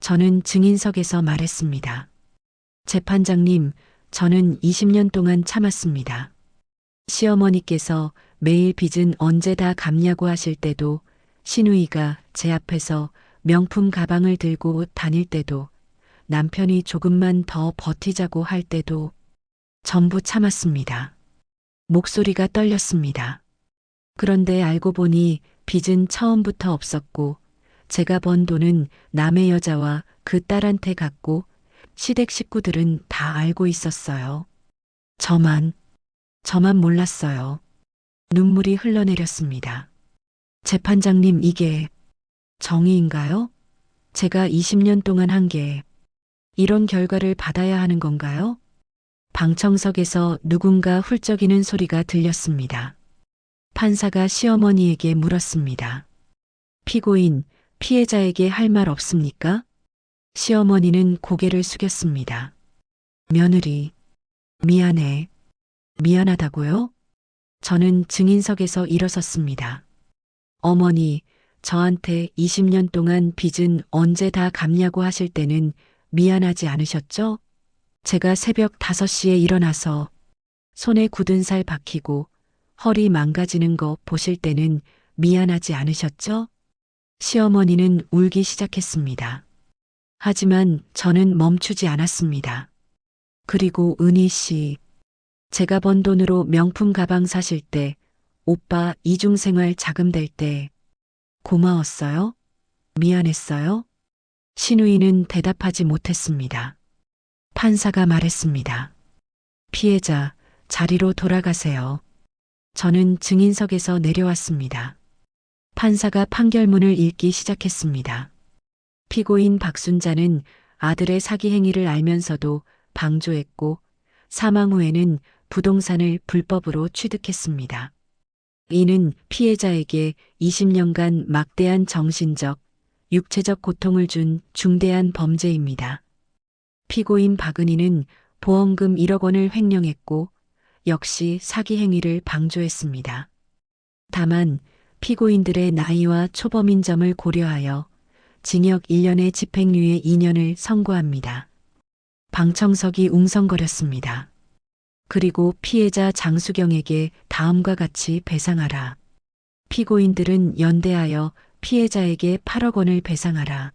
저는 증인석에서 말했습니다. 재판장님, 저는 20년 동안 참았습니다. 시어머니께서 매일 빚은 언제 다 갚냐고 하실 때도, 신우이가 제 앞에서 명품 가방을 들고 다닐 때도, 남편이 조금만 더 버티자고 할 때도 전부 참았습니다. 목소리가 떨렸습니다. 그런데 알고 보니 빚은 처음부터 없었고 제가 번 돈은 남의 여자와 그 딸한테 갔고 시댁 식구들은 다 알고 있었어요. 저만 몰랐어요. 눈물이 흘러내렸습니다. 재판장님, 이게 정의인가요? 제가 20년 동안 한 게 이런 결과를 받아야 하는 건가요? 방청석에서 누군가 훌쩍이는 소리가 들렸습니다. 판사가 시어머니에게 물었습니다. 피고인, 피해자에게 할 말 없습니까? 시어머니는 고개를 숙였습니다. 며느리, 미안해. 미안하다고요? 저는 증인석에서 일어섰습니다. 어머니, 저한테 20년 동안 빚은 언제 다 갚냐고 하실 때는 미안하지 않으셨죠? 제가 새벽 5시에 일어나서 손에 굳은 살 박히고 허리 망가지는 거 보실 때는 미안하지 않으셨죠? 시어머니는 울기 시작했습니다. 하지만 저는 멈추지 않았습니다. 그리고 은희 씨, 제가 번 돈으로 명품 가방 사실 때, 오빠 이중생활 자금 될 때, 고마웠어요? 미안했어요? 신우이는 대답하지 못했습니다. 판사가 말했습니다. 피해자, 자리로 돌아가세요. 저는 증인석에서 내려왔습니다. 판사가 판결문을 읽기 시작했습니다. 피고인 박순자는 아들의 사기 행위를 알면서도 방조했고 사망 후에는 부동산을 불법으로 취득했습니다. 이는 피해자에게 20년간 막대한 정신적, 육체적 고통을 준 중대한 범죄입니다. 피고인 박은희는 보험금 1억 원을 횡령했고 역시 사기 행위를 방조했습니다. 다만 피고인들의 나이와 초범인 점을 고려하여 징역 1년의 집행유예 2년을 선고합니다. 방청석이 웅성거렸습니다. 그리고 피해자 장수경에게 다음과 같이 배상하라. 피고인들은 연대하여 피해자에게 8억 원을 배상하라.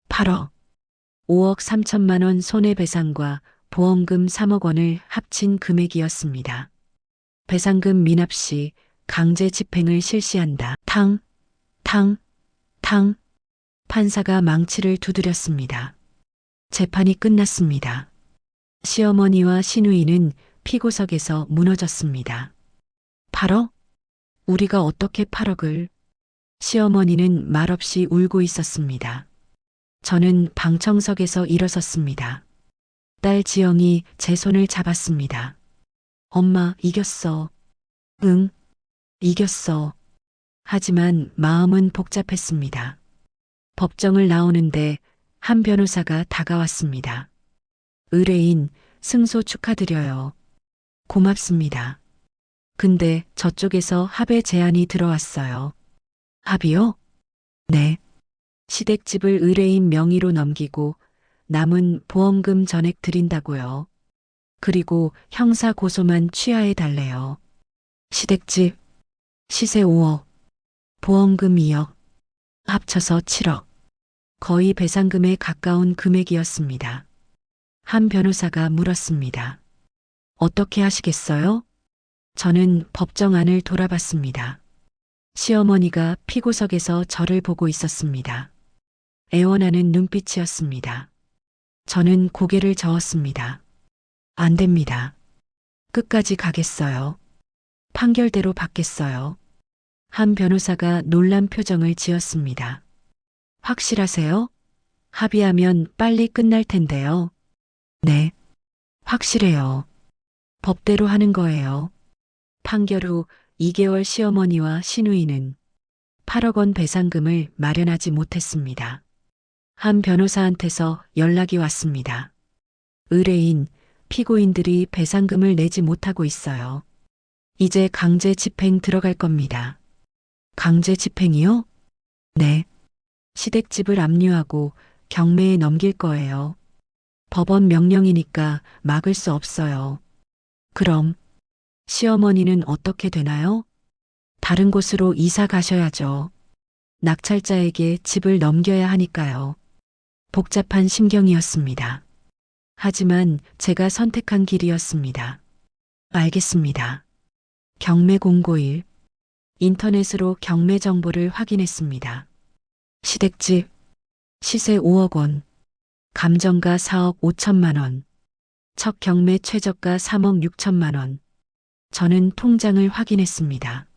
8억. 5억 3천만 원 손해배상과 보험금 3억 원을 합친 금액이었습니다. 배상금 미납 시 강제 집행을 실시한다. 탕, 탕, 탕. 판사가 망치를 두드렸습니다. 재판이 끝났습니다. 시어머니와 시누이는 피고석에서 무너졌습니다. 8억? 우리가 어떻게 8억을? 시어머니는 말없이 울고 있었습니다. 저는 방청석에서 일어섰습니다. 딸 지영이 제 손을 잡았습니다. 엄마, 이겼어. 응, 이겼어. 하지만 마음은 복잡했습니다. 법정을 나오는데 한 변호사가 다가왔습니다. 의뢰인, 승소 축하드려요. 고맙습니다. 근데 저쪽에서 합의 제안이 들어왔어요. 합의요? 네. 시댁집을 의뢰인 명의로 넘기고 남은 보험금 전액 드린다고요. 그리고 형사 고소만 취하해 달래요. 시댁집, 시세 5억, 보험금 2억, 합쳐서 7억. 거의 배상금에 가까운 금액이었습니다. 한 변호사가 물었습니다. 어떻게 하시겠어요? 저는 법정 안을 돌아봤습니다. 시어머니가 피고석에서 저를 보고 있었습니다. 애원하는 눈빛이었습니다. 저는 고개를 저었습니다. 안 됩니다. 끝까지 가겠어요. 판결대로 받겠어요. 한 변호사가 놀란 표정을 지었습니다. 확실하세요? 합의하면 빨리 끝날 텐데요. 네, 확실해요. 법대로 하는 거예요. 판결 후 2개월 시어머니와 시누이는 8억 원 배상금을 마련하지 못했습니다. 한 변호사한테서 연락이 왔습니다. 의뢰인, 피고인들이 배상금을 내지 못하고 있어요. 이제 강제 집행 들어갈 겁니다. 강제 집행이요? 네. 시댁집을 압류하고 경매에 넘길 거예요. 법원 명령이니까 막을 수 없어요. 그럼 시어머니는 어떻게 되나요? 다른 곳으로 이사 가셔야죠. 낙찰자에게 집을 넘겨야 하니까요. 복잡한 심경이었습니다. 하지만 제가 선택한 길이었습니다. 알겠습니다. 경매 공고일. 인터넷으로 경매 정보를 확인했습니다. 시댁집, 시세 5억 원, 감정가 4억 5천만 원, 첫 경매 최저가 3억 6천만 원. 저는 통장을 확인했습니다.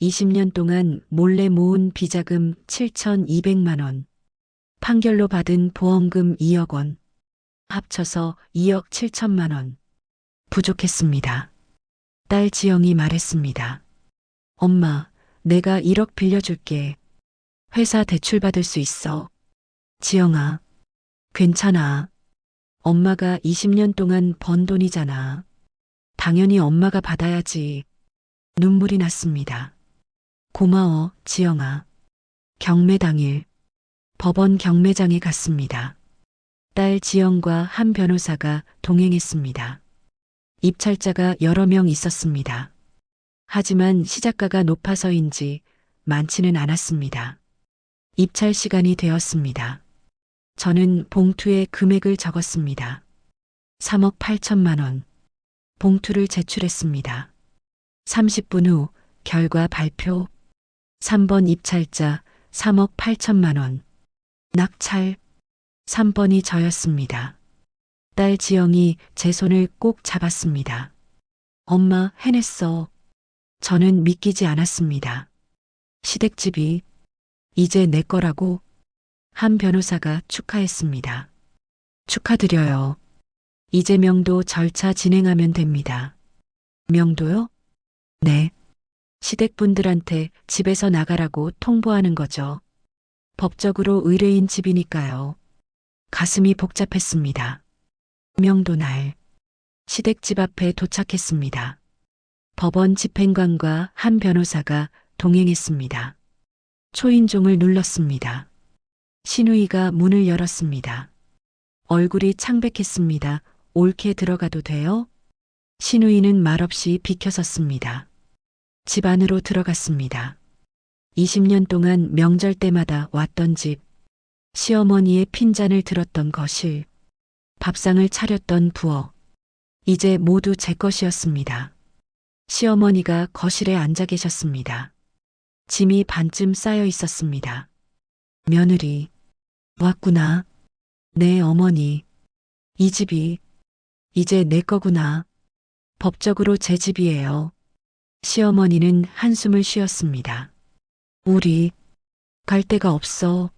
20년 동안 몰래 모은 비자금 7,200만 원, 판결로 받은 보험금 2억 원, 합쳐서 2억 7천만 원. 부족했습니다. 딸 지영이 말했습니다. 엄마, 내가 1억 빌려줄게. 회사 대출 받을 수 있어. 지영아, 괜찮아. 엄마가 20년 동안 번 돈이잖아. 당연히 엄마가 받아야지. 눈물이 났습니다. 고마워, 지영아. 경매 당일, 법원 경매장에 갔습니다. 딸 지영과 한 변호사가 동행했습니다. 입찰자가 여러 명 있었습니다. 하지만 시작가가 높아서인지 많지는 않았습니다. 입찰 시간이 되었습니다. 저는 봉투에 금액을 적었습니다. 3억 8천만 원. 봉투를 제출했습니다. 30분 후 결과 발표. 3번 입찰자 3억 8천만 원. 낙찰. 3번이 저였습니다. 딸 지영이 제 손을 꼭 잡았습니다. 엄마, 해냈어. 저는 믿기지 않았습니다. 시댁집이 이제 내 거라고? 한 변호사가 축하했습니다. 축하드려요. 이제 명도 절차 진행하면 됩니다. 명도요? 네. 시댁분들한테 집에서 나가라고 통보하는 거죠. 법적으로 의뢰인 집이니까요. 가슴이 복잡했습니다. 명도 날. 시댁집 앞에 도착했습니다. 법원 집행관과 한 변호사가 동행했습니다. 초인종을 눌렀습니다. 신우이가 문을 열었습니다. 얼굴이 창백했습니다. 옳게 들어가도 돼요? 신우이는 말없이 비켜섰습니다. 집 안으로 들어갔습니다. 20년 동안 명절 때마다 왔던 집, 시어머니의 핀잔을 들었던 거실, 밥상을 차렸던 부엌, 이제 모두 제 것이었습니다. 시어머니가 거실에 앉아 계셨습니다. 짐이 반쯤 쌓여 있었습니다. 며느리, 왔구나. 네, 어머니. 이 집이 이제 내 거구나. 법적으로 제 집이에요. 시어머니는 한숨을 쉬었습니다. 우리 갈 데가 없어.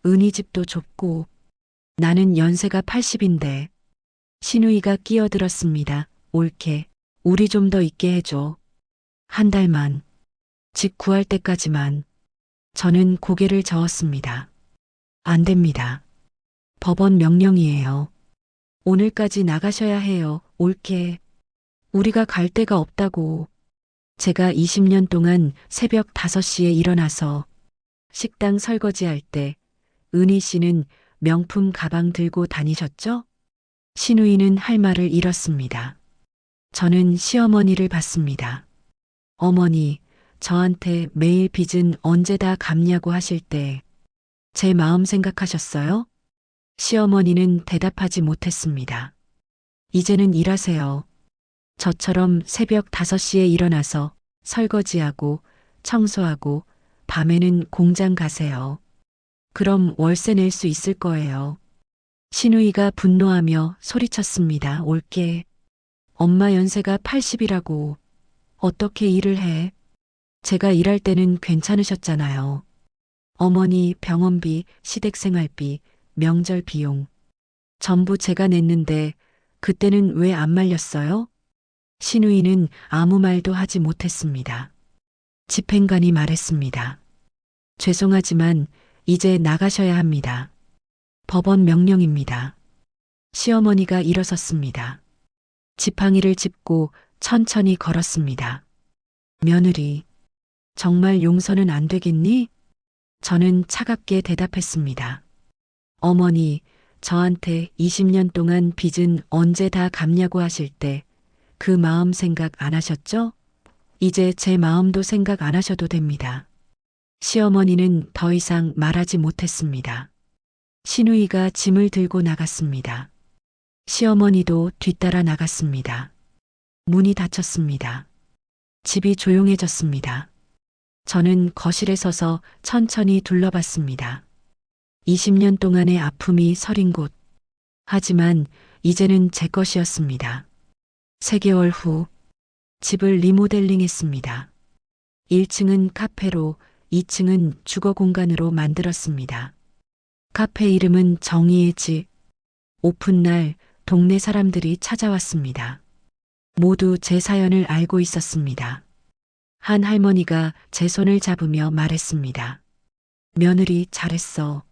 은희 집도 좁고 나는 연세가 80인데. 신우이가 끼어들었습니다. 옳게. 우리 좀 더 있게 해줘. 한 달만. 집 구할 때까지만. 저는 고개를 저었습니다. 안 됩니다. 법원 명령이에요. 오늘까지 나가셔야 해요. 옳게. 우리가 갈 데가 없다고. 제가 20년 동안 새벽 5시에 일어나서 식당 설거지할 때 은희 씨는 명품 가방 들고 다니셨죠? 신우이는 할 말을 잃었습니다. 저는 시어머니를 봤습니다. 어머니, 저한테 매일 빚은 언제 다 갚냐고 하실 때 제 마음 생각하셨어요? 시어머니는 대답하지 못했습니다. 이제는 일하세요. 저처럼 새벽 5시에 일어나서 설거지하고 청소하고 밤에는 공장 가세요. 그럼 월세 낼 수 있을 거예요. 신우이가 분노하며 소리쳤습니다. 옳게. 엄마 연세가 80이라고. 어떻게 일을 해? 제가 일할 때는 괜찮으셨잖아요. 어머니 병원비, 시댁생활비, 명절 비용. 전부 제가 냈는데 그때는 왜 안 말렸어요? 신우이는 아무 말도 하지 못했습니다. 집행관이 말했습니다. 죄송하지만 이제 나가셔야 합니다. 법원 명령입니다. 시어머니가 일어섰습니다. 지팡이를 짚고 천천히 걸었습니다. 며느리, 정말 용서는 안 되겠니? 저는 차갑게 대답했습니다. 어머니, 저한테 20년 동안 빚은 언제 다 갚냐고 하실 때 그 마음 생각 안 하셨죠? 이제 제 마음도 생각 안 하셔도 됩니다. 시어머니는 더 이상 말하지 못했습니다. 신우이가 짐을 들고 나갔습니다. 시어머니도 뒤따라 나갔습니다. 문이 닫혔습니다. 집이 조용해졌습니다. 저는 거실에 서서 천천히 둘러봤습니다. 20년 동안의 아픔이 서린 곳. 하지만 이제는 제 것이었습니다. 3개월 후 집을 리모델링 했습니다. 1층은 카페로 2층은 주거 공간으로 만들었습니다. 카페 이름은 정의의 집. 오픈날 동네 사람들이 찾아왔습니다. 모두 제 사연을 알고 있었습니다. 한 할머니가 제 손을 잡으며 말했습니다. 며느리 잘했어.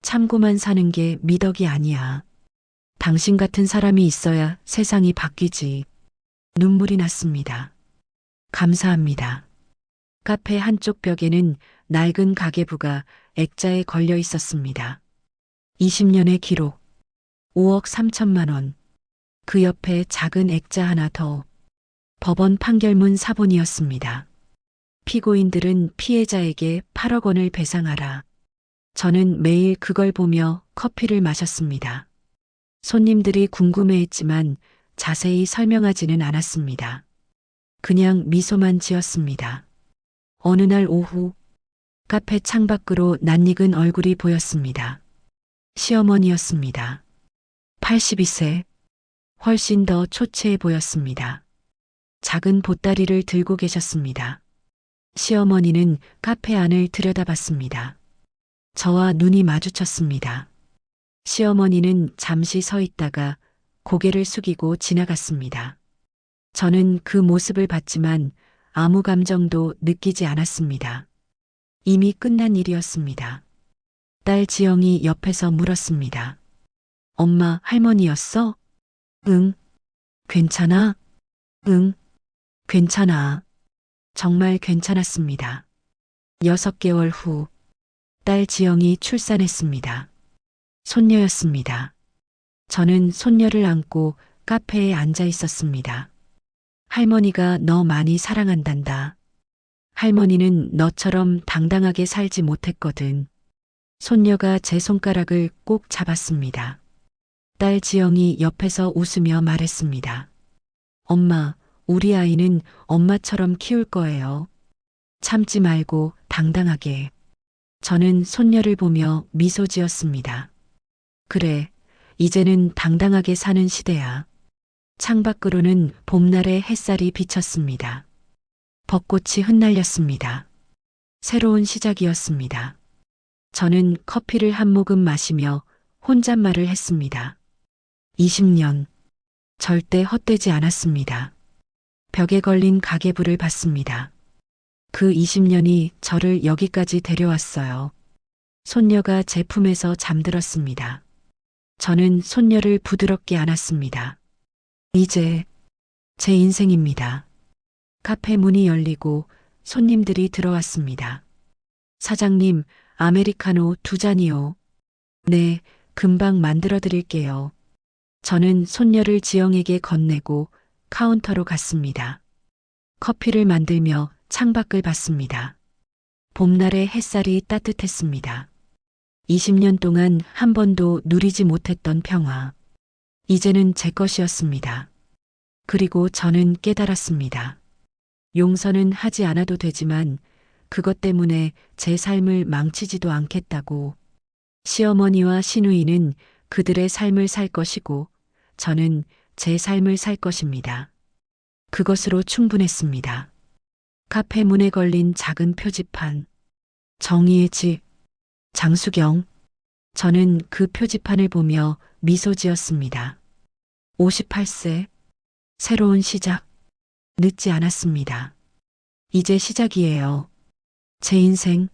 참고만 사는 게 미덕이 아니야. 당신 같은 사람이 있어야 세상이 바뀌지. 눈물이 났습니다. 감사합니다. 카페 한쪽 벽에는 낡은 가계부가 액자에 걸려 있었습니다. 20년의 기록. 5억 3천만 원. 그 옆에 작은 액자 하나 더. 법원 판결문 사본이었습니다. 피고인들은 피해자에게 8억 원을 배상하라. 저는 매일 그걸 보며 커피를 마셨습니다. 손님들이 궁금해했지만 자세히 설명하지는 않았습니다. 그냥 미소만 지었습니다. 어느 날 오후 카페 창밖으로 낯익은 얼굴이 보였습니다. 시어머니였습니다. 82세, 훨씬 더 초췌해 보였습니다. 작은 보따리를 들고 계셨습니다. 시어머니는 카페 안을 들여다봤습니다. 저와 눈이 마주쳤습니다. 시어머니는 잠시 서 있다가 고개를 숙이고 지나갔습니다. 저는 그 모습을 봤지만 아무 감정도 느끼지 않았습니다. 이미 끝난 일이었습니다. 딸 지영이 옆에서 물었습니다. 엄마, 할머니였어? 응. 괜찮아? 응. 괜찮아. 정말 괜찮았습니다. 6개월 후, 딸 지영이 출산했습니다. 손녀였습니다. 저는 손녀를 안고 카페에 앉아 있었습니다. 할머니가 너 많이 사랑한단다. 할머니는 너처럼 당당하게 살지 못했거든. 손녀가 제 손가락을 꼭 잡았습니다. 딸 지영이 옆에서 웃으며 말했습니다. 엄마, 우리 아이는 엄마처럼 키울 거예요. 참지 말고 당당하게. 저는 손녀를 보며 미소 지었습니다. 그래, 이제는 당당하게 사는 시대야. 창밖으로는 봄날의 햇살이 비쳤습니다. 벚꽃이 흩날렸습니다. 새로운 시작이었습니다. 저는 커피를 한 모금 마시며 혼잣말을 했습니다. 20년. 절대 헛되지 않았습니다. 벽에 걸린 가계부를 봤습니다. 그 20년이 저를 여기까지 데려왔어요. 손녀가 제 품에서 잠들었습니다. 저는 손녀를 부드럽게 안았습니다. 이제 제 인생입니다. 카페 문이 열리고 손님들이 들어왔습니다. 사장님, 아메리카노 2잔이요. 네, 금방 만들어 드릴게요. 저는 손녀를 지영에게 건네고 카운터로 갔습니다. 커피를 만들며 창밖을 봤습니다. 봄날의 햇살이 따뜻했습니다. 20년 동안 한 번도 누리지 못했던 평화. 이제는 제 것이었습니다. 그리고 저는 깨달았습니다. 용서는 하지 않아도 되지만 그것 때문에 제 삶을 망치지도 않겠다고. 시어머니와 시누이는 그들의 삶을 살 것이고 저는 제 삶을 살 것입니다. 그것으로 충분했습니다. 카페 문에 걸린 작은 표지판. 정의의 집. 장수경. 저는 그 표지판을 보며 미소 지었습니다. 58세. 새로운 시작. 늦지 않았습니다. 이제 시작이에요. 제 인생.